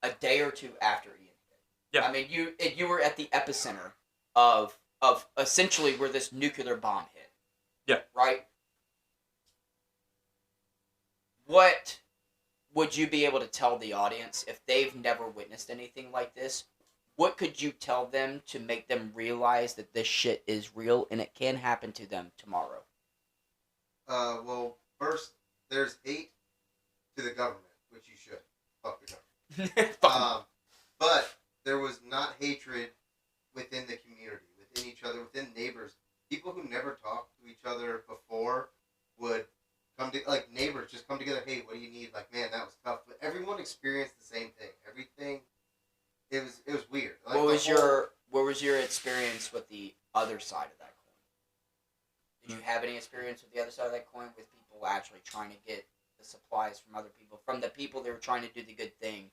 Speaker 4: a day or two after Ian.
Speaker 1: Yeah.
Speaker 4: I mean, you were at the epicenter of essentially where this nuclear bomb hit.
Speaker 1: Yeah.
Speaker 4: Right? What would you be able to tell the audience if they've never witnessed anything like this? What could you tell them to make them realize that this shit is real and it can happen to them tomorrow?
Speaker 3: Well, first, there's hate to the government, which you should. Fuck the government.
Speaker 4: Fuck 'em.
Speaker 3: But there was not hatred within the community, within each other, within neighbors. People who never talked to each other before would come to, like, neighbors just come together. Hey, what do you need? Like, man, that was tough. But everyone experienced the same thing. Everything. It was weird. Like,
Speaker 4: What was
Speaker 3: the whole-
Speaker 4: your experience with the other side of that coin? Did you have any experience with the other side of that coin with people actually trying to get the supplies from other people, from the people that were trying to do the good thing?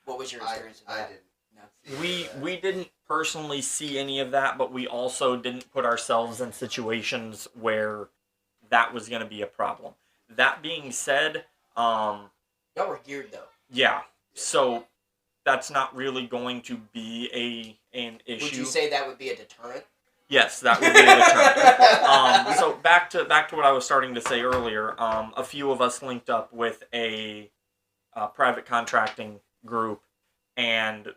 Speaker 4: What was your experience with
Speaker 3: I
Speaker 4: that?
Speaker 3: didn't.
Speaker 4: No.
Speaker 3: see that.
Speaker 1: we didn't personally see any of that, but we also didn't put ourselves in situations where that was going to be a problem. That being said,
Speaker 4: Y'all were geared though.
Speaker 1: yeah, so that's not really going to be an issue.
Speaker 4: Would you say that would be a deterrent?
Speaker 1: Yes, that would be a deterrent. So back to what I was starting to say earlier. A few of us linked up with a private contracting group, and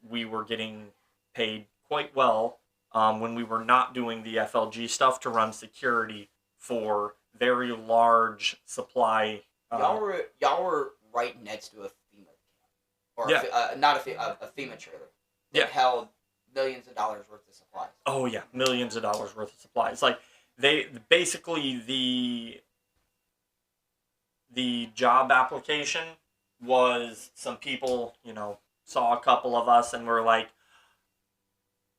Speaker 1: we were getting paid quite well when we were not doing the FLG stuff to run security for very large supply.
Speaker 4: Y'all were right next to a FEMA camp, or
Speaker 1: Yeah.
Speaker 4: not a FEMA trailer that
Speaker 1: Yeah.
Speaker 4: held millions of dollars worth of supplies.
Speaker 1: Oh yeah, millions of dollars worth of supplies. Like they basically the job application was some people, saw a couple of us and were like,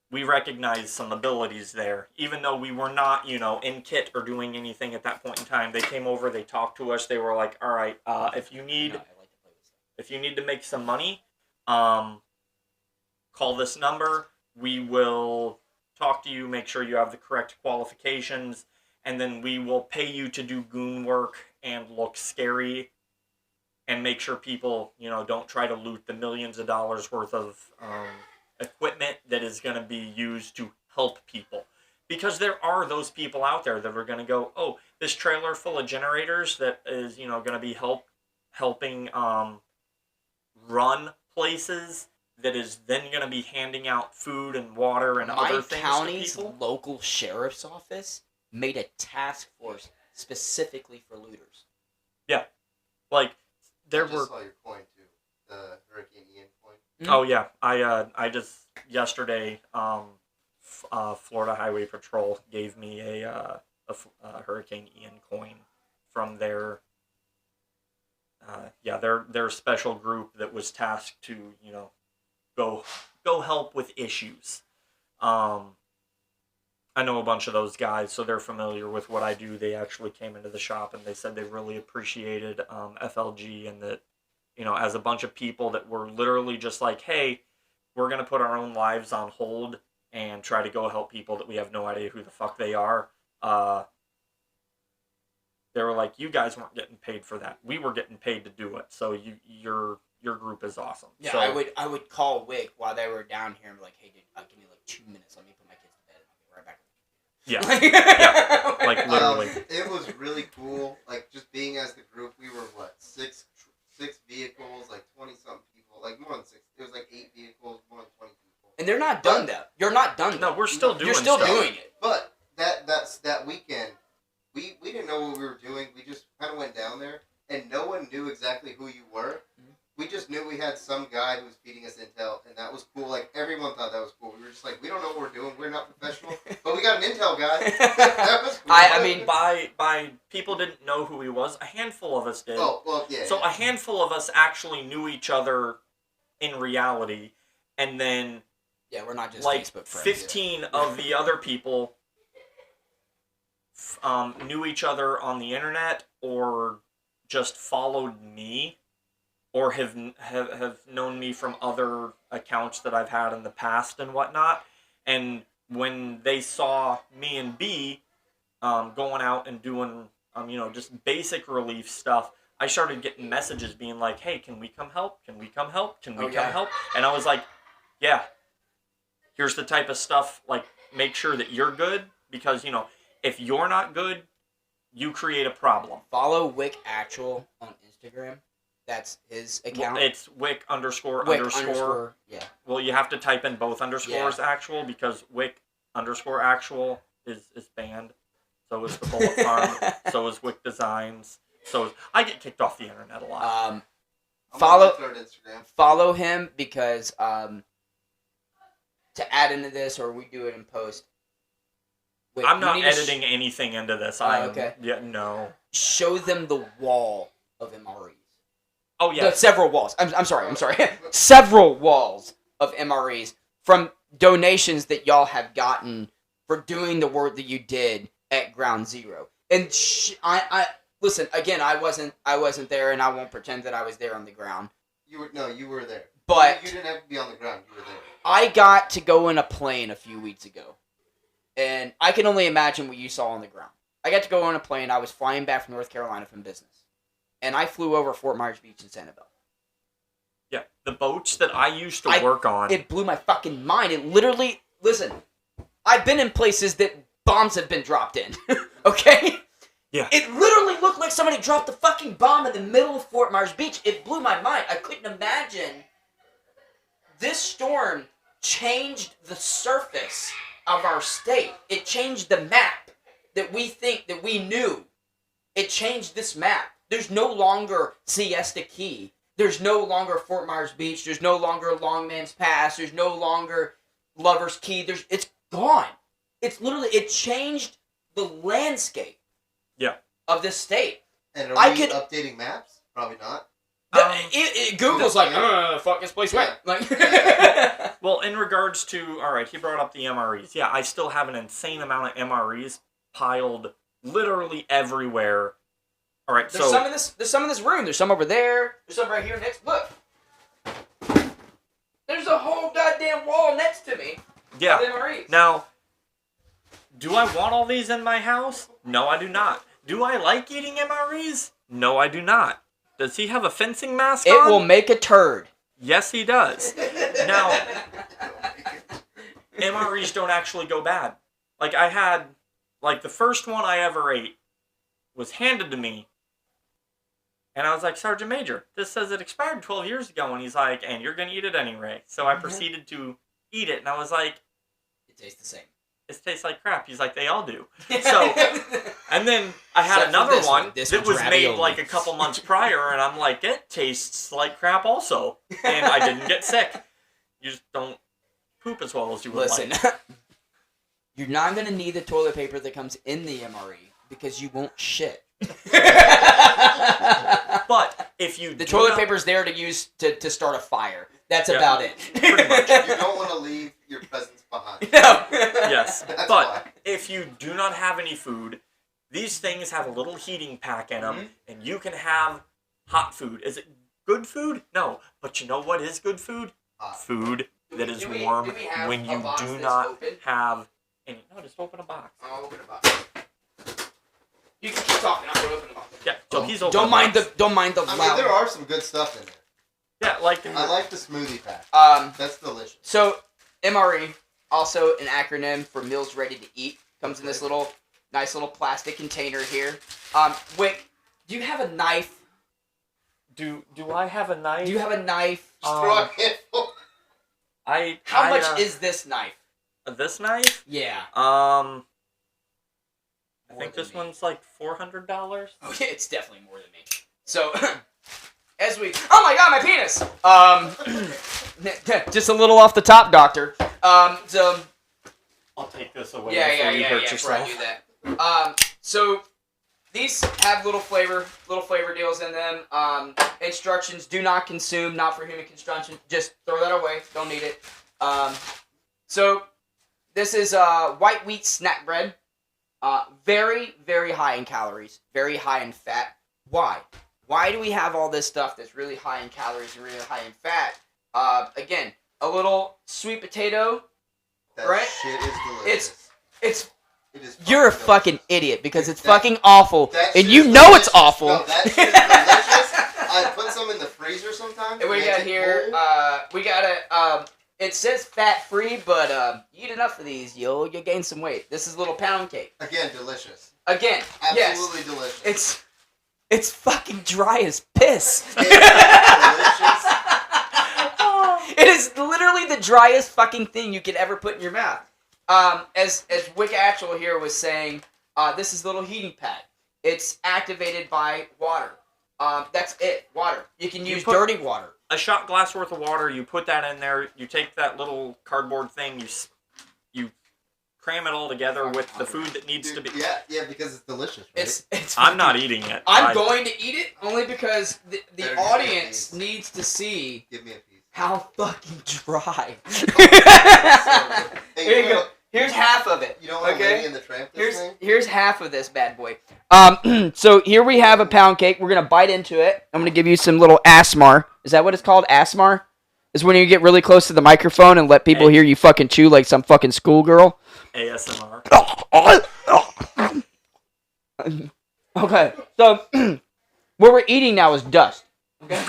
Speaker 1: we recognize some abilities there, even though we were not, in kit or doing anything at that point in time. They came over, they talked to us, they were like, all right, if you need
Speaker 4: No, I like to play with stuff.
Speaker 1: if you need to make some money, call this number. We will talk to you, make sure you have the correct qualifications, and then we will pay you to do goon work and look scary and make sure people, don't try to loot the millions of dollars worth of equipment that is going to be used to help people. Because there are those people out there that are going to go, oh, this trailer full of generators that is, going to be helping run places, that is then going to be handing out food and water and other
Speaker 4: My
Speaker 1: things
Speaker 4: county's
Speaker 1: to people.
Speaker 4: local sheriff's office made a task force specifically for looters.
Speaker 1: Like, there
Speaker 3: I just
Speaker 1: were...
Speaker 3: saw your coin too, the Hurricane Ian coin.
Speaker 1: Oh, yeah. I just, yesterday, Florida Highway Patrol gave me a Hurricane Ian coin from their special group that was tasked to, go help with issues. I know a bunch of those guys, so they're familiar with what I do. They actually came into the shop and they said they really appreciated FLG, and that, as a bunch of people that were literally just like, hey, we're going to put our own lives on hold and try to go help people that we have no idea who the fuck they are. They were like, you guys weren't getting paid for that. We were getting paid to do it. So your group is awesome.
Speaker 4: Yeah,
Speaker 1: So,
Speaker 4: I would call Wick while they were down here and be like, hey dude, give me like 2 minutes, let me put my kids to bed and I'll be right back.
Speaker 1: Yeah.
Speaker 4: Yeah.
Speaker 1: Like, literally.
Speaker 3: It was really cool. Like, just being as the group, we were six vehicles, like 20-something people, like more than six. It was like 8 vehicles, more than 20 people.
Speaker 4: And they're not done though. You're not done.
Speaker 1: No,
Speaker 4: though.
Speaker 1: we're still doing
Speaker 4: You're still
Speaker 1: stuff.
Speaker 4: doing it.
Speaker 3: But that weekend, we didn't know what we were doing. We just kind of went down there, and no one knew exactly who you were.
Speaker 4: Mhm.
Speaker 3: We just knew we had some guy who was feeding us intel, and that was cool. Like, everyone thought that was cool. We were just like, we don't know what we're doing. We're not professional, but we got an intel guy. That was cool.
Speaker 4: I mean,
Speaker 1: By people didn't know who he was. A handful of us did.
Speaker 3: oh well, yeah.
Speaker 1: So
Speaker 3: yeah.
Speaker 1: a handful of us actually knew each other in reality, and then
Speaker 4: yeah, we're not just
Speaker 1: like
Speaker 4: Facebook friends.
Speaker 1: 15 of the other people knew each other on the internet, or just followed me, or have known me from other accounts that I've had in the past and whatnot. And when they saw me and B going out and doing just basic relief stuff, I started getting messages being like, hey, can we come help? Can we come help? Can we
Speaker 4: Oh,
Speaker 1: come
Speaker 4: yeah.
Speaker 1: help? And I was like, yeah, here's the type of stuff, like, make sure that you're good, because, if you're not good, you create a problem.
Speaker 4: Follow Wick Actual on Instagram. That's his account.
Speaker 1: It's Wick underscore
Speaker 4: Wick
Speaker 1: underscore.
Speaker 4: Yeah.
Speaker 1: Well, you have to type in both underscores actual, because Wick underscore actual is banned. So is the Bullet Farm. So is Wick Designs. I get kicked off the internet a lot.
Speaker 3: I'm
Speaker 4: follow-
Speaker 3: on my third Instagram.
Speaker 4: Follow him because to add into this, or we do it in post. Wick,
Speaker 1: I'm
Speaker 4: you
Speaker 1: not
Speaker 4: need to
Speaker 1: editing anything into this.
Speaker 4: okay.
Speaker 1: Yeah, no.
Speaker 4: show them the wall of MREs.
Speaker 1: Oh, yeah.
Speaker 4: The several walls. I'm sorry. Several walls of MREs from donations that y'all have gotten for doing the work that you did at Ground Zero. And I listen again. I wasn't there, and I won't pretend that I was there on the ground.
Speaker 3: You were there.
Speaker 4: But
Speaker 3: you didn't have to be on the ground. You were there.
Speaker 4: I got to go in a plane a few weeks ago, and I can only imagine what you saw on the ground. I got to go on a plane. I was flying back from North Carolina from business, and I flew over Fort Myers Beach in Sanibel.
Speaker 1: Yeah, the boats that I used to work on.
Speaker 4: It blew my fucking mind. It literally, listen, I've been in places that bombs have been dropped in. Okay?
Speaker 1: Yeah.
Speaker 4: It literally looked like somebody dropped a fucking bomb in the middle of Fort Myers Beach. It blew my mind. I couldn't imagine. This storm changed the surface of our state. It changed the map that we knew. It changed this map. There's no longer Siesta Key. There's no longer Fort Myers Beach. There's no longer Longman's Pass. There's no longer Lover's Key. It's gone. It's literally, it changed the landscape.
Speaker 1: Yeah.
Speaker 4: Of this state.
Speaker 3: And are we updating maps? Probably not.
Speaker 4: Google's like, fuck this place went. Like,
Speaker 1: well, in regards to, all right, he brought up the MREs. Yeah, I still have an insane amount of MREs piled literally everywhere. All right,
Speaker 4: there's some in this room. There's some over there. There's some right here next. Look. There's a whole goddamn wall next to me.
Speaker 1: Yeah.
Speaker 4: Of MREs.
Speaker 1: Now, do I want all these in my house? No, I do not. Do I like eating MREs? No, I do not. Does he have a fencing mask on?
Speaker 4: It will make a turd.
Speaker 1: Yes, he does. Now, MREs don't actually go bad. Like, I had, like, the first one I ever ate was handed to me. And I was like, Sergeant Major, this says it expired 12 years ago. And he's like, and you're going to eat it anyway. So I proceeded to eat it. And I was like,
Speaker 4: it tastes the same.
Speaker 1: It tastes like crap. He's like, they all do. So, and then I had another one that was made like a couple months prior, and I'm like, it tastes like crap also. And I didn't get sick. You just don't poop as well as you would like.
Speaker 4: Listen, you're not going to need the toilet paper that comes in the MRE because you won't shit.
Speaker 1: But if you
Speaker 4: the toilet paper's there to use to start a fire. That's about it.
Speaker 1: Pretty much.
Speaker 3: You don't want to leave your presents behind.
Speaker 4: No.
Speaker 1: Yes.
Speaker 3: That's
Speaker 1: But
Speaker 3: why.
Speaker 1: if you do not have any food, these things have a little heating pack in them, and you can have hot food. Is it good food? No. But you know what is good food? Food that is warm when you do not have any. No, just open a box.
Speaker 2: I'll open a box. You can keep talking. I'm going to open the box.
Speaker 1: Yeah, so he's open.
Speaker 4: Don't mind the
Speaker 3: I mean, there are some good stuff in there.
Speaker 1: Yeah, like
Speaker 3: I like the smoothie pack. That's delicious.
Speaker 4: So MRE, also an acronym for Meals Ready to Eat, comes in this nice little plastic container here. Wick, do you have a knife?
Speaker 1: Do I have a knife?
Speaker 4: Do you have a knife?
Speaker 3: Just throw a handful.
Speaker 4: How much is this knife?
Speaker 1: This knife?
Speaker 4: Yeah.
Speaker 1: I
Speaker 4: More
Speaker 1: think
Speaker 4: than
Speaker 1: this
Speaker 4: me.
Speaker 1: one's like $400.
Speaker 4: Oh yeah, it's definitely more than me. So, oh my god, my penis! Just a little off the top, doctor. So,
Speaker 1: I'll take this away
Speaker 4: yeah,
Speaker 1: before you hurt
Speaker 4: before I
Speaker 1: yourself.
Speaker 4: do that. So, these have little flavor deals in them. Instructions: do not consume, not for human consumption. Just throw that away. Don't need it. So, this is white wheat snack bread. Very, very high in calories, very high in fat. Why? Why do we have all this stuff that's really high in calories and really high in fat? Again, a little sweet potato.
Speaker 3: That
Speaker 4: Right?
Speaker 3: shit is delicious. It is
Speaker 4: You're a
Speaker 3: delicious.
Speaker 4: fucking idiot because it's fucking awful,
Speaker 3: That
Speaker 4: and
Speaker 3: shit
Speaker 4: you
Speaker 3: is
Speaker 4: know it's
Speaker 3: delicious.
Speaker 4: awful.
Speaker 3: No, that shit is delicious. I put some in the freezer sometimes.
Speaker 4: And we
Speaker 3: Make
Speaker 4: got
Speaker 3: it
Speaker 4: here,
Speaker 3: cold.
Speaker 4: we got a, it says fat-free, but, you eat enough of these, you'll gain some weight. This is a little pound cake.
Speaker 3: Again, delicious.
Speaker 4: Again,
Speaker 3: Absolutely
Speaker 4: yes,
Speaker 3: delicious.
Speaker 4: it's fucking dry as piss.
Speaker 3: Delicious.
Speaker 4: It is literally the driest fucking thing you could ever put in your mouth. As Wick Actual here was saying, this is a little heating pad. It's activated by water. That's it, water. You can use dirty water.
Speaker 1: A shot glass worth of water, you put that in there, you take that little cardboard thing, you cram it all together with the food that needs to be...
Speaker 3: Yeah, because it's delicious, right?
Speaker 4: It's
Speaker 1: I'm not eating it.
Speaker 4: I'm going to eat it only because the
Speaker 3: Better give me a
Speaker 4: audience
Speaker 3: piece.
Speaker 4: needs to see
Speaker 3: Give me a piece.
Speaker 4: how fucking dry.
Speaker 3: Hey,
Speaker 4: Here you go. Here's half of it.
Speaker 3: You don't want
Speaker 4: Okay.
Speaker 3: Lady in the Tramp this thing?
Speaker 4: Here's half of this bad boy. So here we have a pound cake. We're gonna bite into it. I'm gonna give you some little ASMR. Is that what it's called? ASMR? Is when you get really close to the microphone and let people hear you fucking chew like some fucking schoolgirl.
Speaker 1: ASMR.
Speaker 4: Okay, so what we're eating now is dust. Okay,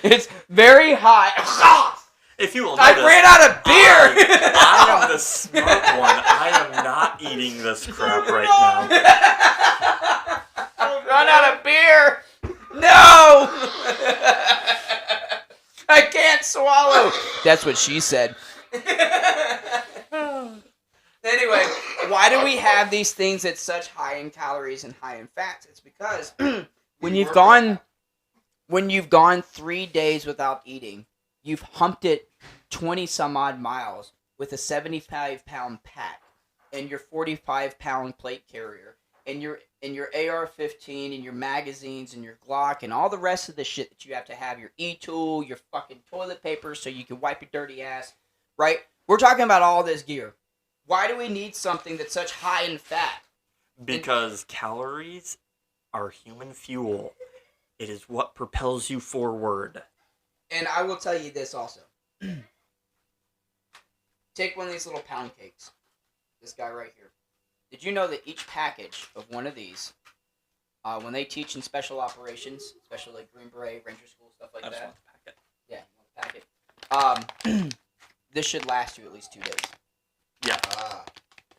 Speaker 4: it's very high.
Speaker 1: If you will
Speaker 4: I
Speaker 1: notice,
Speaker 4: ran out of beer.
Speaker 1: I am the smart one. I am not eating this crap right now.
Speaker 4: I run out of beer. No, I can't swallow. That's what she said. Anyway, why do we have these things that's such high in calories and high in fats? It's because when you've gone 3 days without eating, you've humped it 20 some odd miles with a 75-pound pack and your 45-pound plate carrier and your AR-15 and your magazines and your Glock and all the rest of the shit that you have to have, your e-tool, your fucking toilet paper so you can wipe your dirty ass, right? We're talking about all this gear. Why do we need something that's such high in fat?
Speaker 1: Because calories are human fuel. It is what propels you forward.
Speaker 4: And I will tell you this also. Take one of these little pound cakes. This guy right here. Did you know that each package of one of these, when they teach in special operations, especially like Green Beret, Ranger School, stuff like
Speaker 1: I just
Speaker 4: that.
Speaker 1: want the packet.
Speaker 4: Yeah, you want the packet. This should last you at least 2 days.
Speaker 1: Yeah.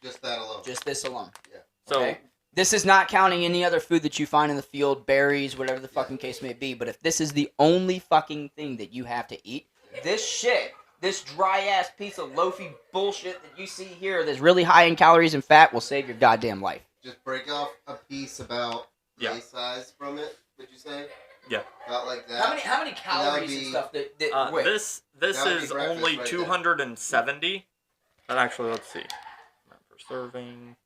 Speaker 3: Just that alone.
Speaker 4: Just this alone.
Speaker 3: Yeah.
Speaker 1: So,
Speaker 4: Okay? This is not counting any other food that you find in the field, berries, whatever the fucking case may be. But if this is the only fucking thing that you have to eat, this shit, this dry-ass piece of loafy bullshit that you see here that's really high in calories and fat will save your goddamn life.
Speaker 3: Just break off a piece about
Speaker 1: Yeah.
Speaker 3: a size from it. Would you say?
Speaker 1: Yeah.
Speaker 3: About like that.
Speaker 4: How many calories and
Speaker 3: be-
Speaker 4: stuff that wait.
Speaker 1: this
Speaker 3: That would be
Speaker 1: is
Speaker 3: breakfast
Speaker 1: only
Speaker 3: right there.
Speaker 1: 270. But actually, let's see. Per serving.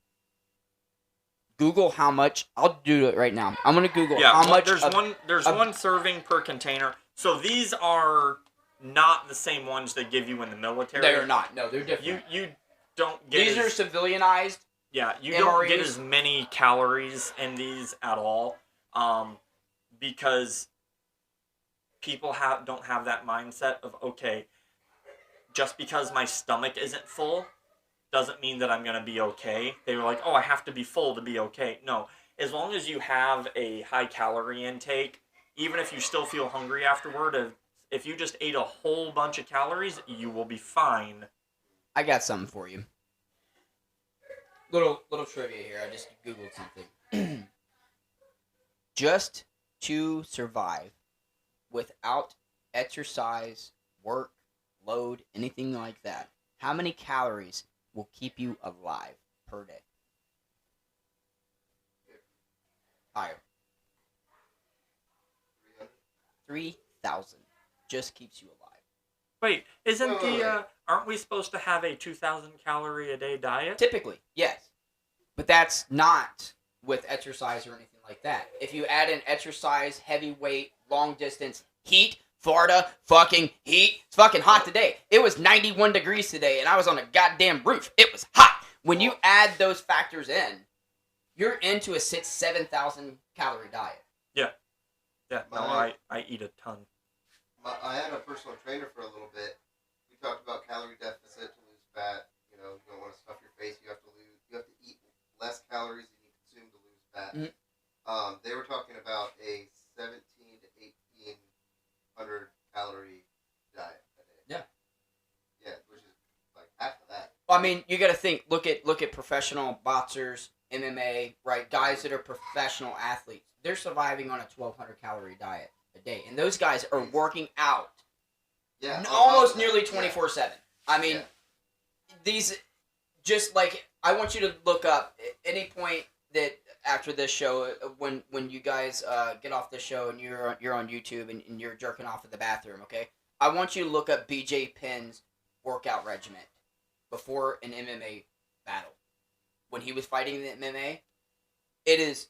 Speaker 4: Google how much. I'll do it right now. I'm gonna Google
Speaker 1: Yeah,
Speaker 4: how much.
Speaker 1: there's one serving per container. So these are not the same ones they give you in the military.
Speaker 4: They are not. No, they're different.
Speaker 1: You don't get
Speaker 4: These are
Speaker 1: as,
Speaker 4: civilianized.
Speaker 1: yeah, you don't get
Speaker 4: MREs.
Speaker 1: as many calories in these at all, because people don't have that mindset of, okay, just because my stomach isn't full doesn't mean that I'm gonna be okay. They were like, oh, I have to be full to be okay. No, as long as you have a high calorie intake, even if you still feel hungry afterward, if you just ate a whole bunch of calories, you will be fine.
Speaker 4: I got something for you. Little trivia here. I just Googled something. Just to survive without exercise, work, load, anything like that, how many calories will keep you alive per day? Higher. 3,000 just keeps you alive.
Speaker 1: Wait, isn't
Speaker 3: Wait.
Speaker 1: aren't we supposed to have a 2,000 calorie a day diet?
Speaker 4: Typically, yes. But that's not with exercise or anything like that. If you add in exercise, heavy weight, long distance, heat, Florida, fucking heat. It's fucking hot today. It was 91 degrees today, and I was on a goddamn roof. It was hot. When you add those factors in, you're into a 7,000 calorie diet.
Speaker 1: Yeah, no, I eat a ton.
Speaker 3: I had a personal trainer for a little bit. We talked about calorie deficit to lose fat. You know, you don't want to stuff your face. You have to eat less calories than you consume to lose fat.
Speaker 4: Mhm.
Speaker 3: They were talking about a 17 to 1,800 calorie diet a day.
Speaker 4: Yeah.
Speaker 3: Yeah, which is like half of that.
Speaker 4: Well, I mean, you got to think. Look at professional boxers, MMA, right? Guys that are professional athletes. They're surviving on a 1,200 calorie diet a day, and those guys are working out
Speaker 3: Yeah.
Speaker 4: almost
Speaker 3: on top of
Speaker 4: nearly
Speaker 3: that,
Speaker 4: 24/7. I mean,
Speaker 3: Yeah.
Speaker 4: these just like I want you to look up at any point that after this show, when you guys get off the show and you're on YouTube and you're jerking off in the bathroom, okay? I want you to look up BJ Penn's workout regimen before an MMA battle. When he was fighting in the MMA, it is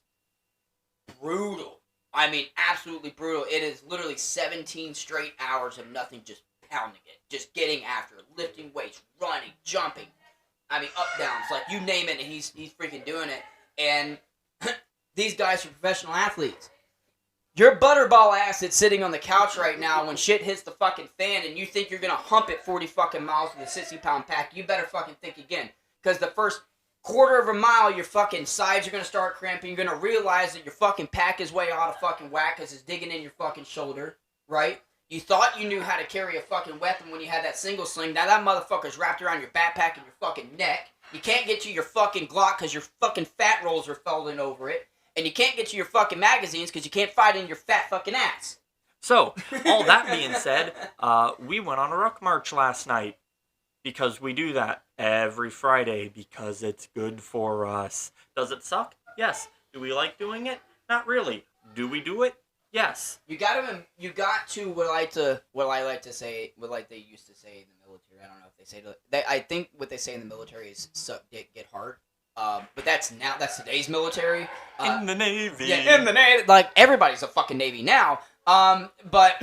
Speaker 4: brutal. I mean, absolutely brutal. It is literally 17 straight hours of nothing, just pounding it, just getting after it, lifting weights, running, jumping. I mean, up, downs, like you name it, and he's freaking doing it. And these guys are professional athletes. Your butterball ass that's sitting on the couch right now, when shit hits the fucking fan, and you think you're gonna hump it 40 fucking miles with a 60-pound pack, you better fucking think again, because the first quarter of a mile, your fucking sides are gonna start cramping. You're gonna realize that your fucking pack is way out of fucking whack because it's digging in your fucking shoulder, right? You thought you knew how to carry a fucking weapon when you had that single sling. Now that motherfucker's wrapped around your backpack and your fucking neck. You can't get to your fucking Glock because your fucking fat rolls are folding over it. And you can't get to your fucking magazines because you can't fight in your fat fucking ass.
Speaker 1: So, all that being said, we went on a ruck march last night because we do that every Friday because it's good for us. Does it suck? Yes. Do we like doing it? Not really. Do we do it? Yes.
Speaker 4: You got to what I like to say, what like they used to say in the military. I don't know if they say I think what they say in the military is suck dick, get hard. But that's today's military.
Speaker 1: In the Navy.
Speaker 4: Yeah, in the Navy. Like everybody's a fucking Navy now. But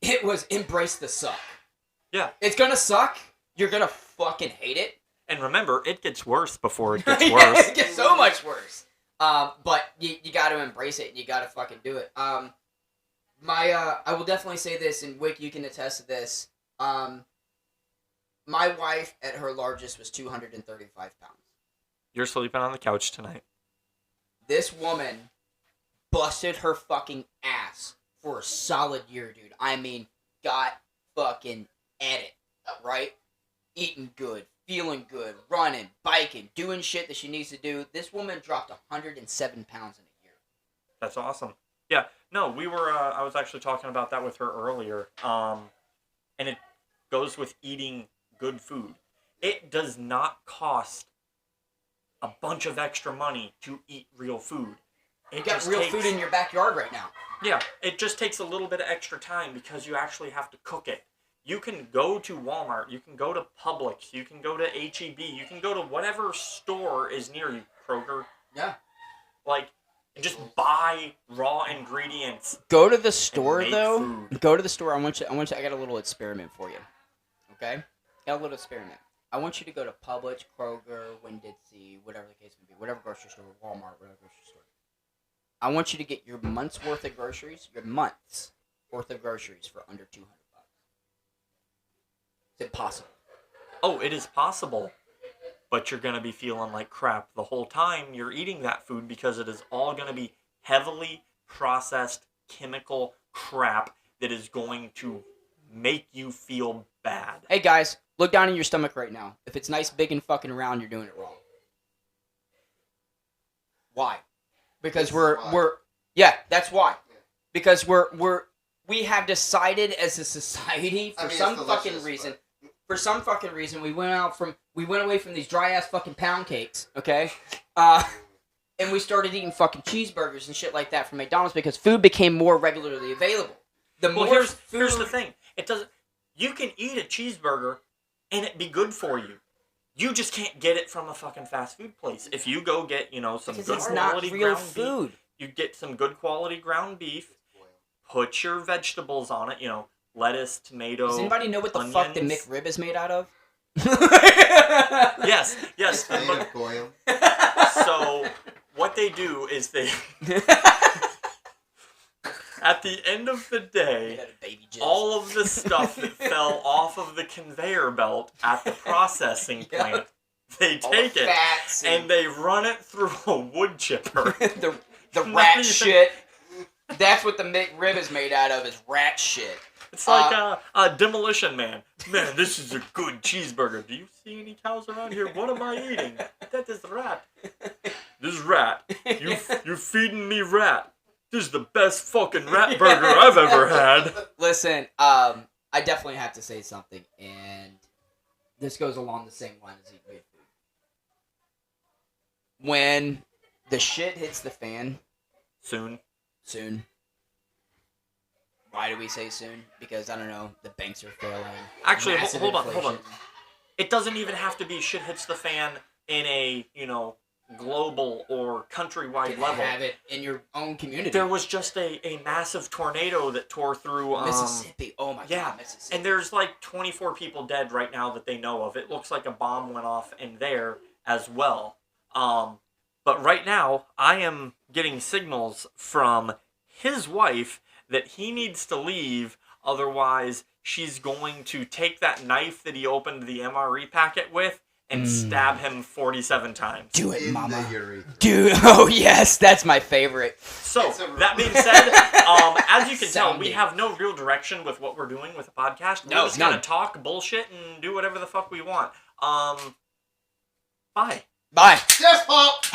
Speaker 4: it was embrace the suck.
Speaker 1: Yeah.
Speaker 4: It's gonna suck. You're gonna fucking hate it.
Speaker 1: And remember, it gets worse before it gets
Speaker 4: Yeah,
Speaker 1: worse.
Speaker 4: it gets so much worse. But you got to embrace it and you got to fucking do it. I will definitely say this, and Wick, you can attest to this. My wife at her largest was 235 pounds.
Speaker 1: You're sleeping on the couch tonight.
Speaker 4: This woman busted her fucking ass for a solid year, dude. I mean, got fucking at it, right? Eating good, feeling good, running, biking, doing shit that she needs to do. This woman dropped 107 pounds in a year.
Speaker 1: That's awesome. Yeah. No, we were, I was actually talking about that with her earlier. And it goes with eating good food. It does not cost a bunch of extra money to eat real food.
Speaker 4: You got real food in your backyard right now.
Speaker 1: Yeah, it just takes a little bit of extra time because you actually have to cook it. You can go to Walmart, you can go to Publix, you can go to H-E-B, you can go to whatever store is near you, Kroger.
Speaker 4: Yeah.
Speaker 1: Like, and just buy raw ingredients.
Speaker 4: Go to the store
Speaker 1: make
Speaker 4: though.
Speaker 1: food.
Speaker 4: Go to the store. I got a little experiment for you. Okay? Got a little experiment. I want you to go to Publix, Kroger, Winn-Dixie, whatever the case may be, whatever grocery store, Walmart, whatever grocery store. I want you to get your month's worth of groceries, for under $200. It's impossible.
Speaker 1: Oh, it is possible. But you're going to be feeling like crap the whole time you're eating that food because it is all going to be heavily processed chemical crap that is going to make you feel bad.
Speaker 4: Hey guys, look down in your stomach right now. If it's nice, big, and fucking round, you're doing it wrong. Why? Because that's why. Because we have decided as a society for some fucking reason. For some fucking reason, we went away from these dry ass fucking pound cakes, okay? And we started eating fucking cheeseburgers and shit like that from McDonald's because food became more regularly available.
Speaker 1: Here's the thing. You can eat a cheeseburger and it be good for you. You just can't get it from a fucking fast food place. If you go get, some
Speaker 4: because
Speaker 1: good
Speaker 4: it's
Speaker 1: quality
Speaker 4: not real
Speaker 1: ground
Speaker 4: food.
Speaker 1: beef, you get some good quality ground beef, put your vegetables on it, lettuce, tomato.
Speaker 4: Does anybody know what the
Speaker 1: onions.
Speaker 4: fuck the McRib is made out of?
Speaker 1: Yes.
Speaker 3: It's made of goyim.
Speaker 1: So what they do is at the end of the day, all of the stuff that fell off of the conveyor belt at the processing plant, they take it and they run it through a wood chipper.
Speaker 4: the rat shit. That's what the McRib is made out of, is rat shit.
Speaker 1: It's like a Demolition Man. Man, this is a good cheeseburger. Do you see any cows around here? What am I eating? That is rat. This is rat. You're feeding me rat. This is the best fucking rat burger I've ever had.
Speaker 4: Listen, I definitely have to say something, and this goes along the same line as eating good food. When the shit hits the fan,
Speaker 1: Soon.
Speaker 4: Why do we say soon? Because, I don't know, the banks are failing.
Speaker 1: Actually,
Speaker 4: massive
Speaker 1: hold on.
Speaker 4: inflation.
Speaker 1: It doesn't even have to be shit hits the fan in a, global or countrywide
Speaker 4: You
Speaker 1: level.
Speaker 4: have it in your own community.
Speaker 1: There was just a massive tornado that tore through
Speaker 4: Mississippi. Oh my
Speaker 1: yeah,
Speaker 4: god, Mississippi.
Speaker 1: and there's like 24 people dead right now that they know of. It looks like a bomb went off in there as well. But right now, I am getting signals from his wife that he needs to leave, otherwise she's going to take that knife that he opened the MRE packet with and stab him 47 times.
Speaker 4: Do it,
Speaker 3: In
Speaker 4: mama.
Speaker 3: the urethra.
Speaker 4: Dude, oh yes, that's my favorite.
Speaker 1: So,
Speaker 3: It's a-
Speaker 1: that being said, as you can tell, we
Speaker 4: Sounding.
Speaker 1: have no real direction with what we're doing with the podcast. We're
Speaker 4: No,
Speaker 1: just gonna
Speaker 4: none.
Speaker 1: talk bullshit and do whatever the fuck we want. Bye.
Speaker 4: Bye.
Speaker 3: Yes, Pop!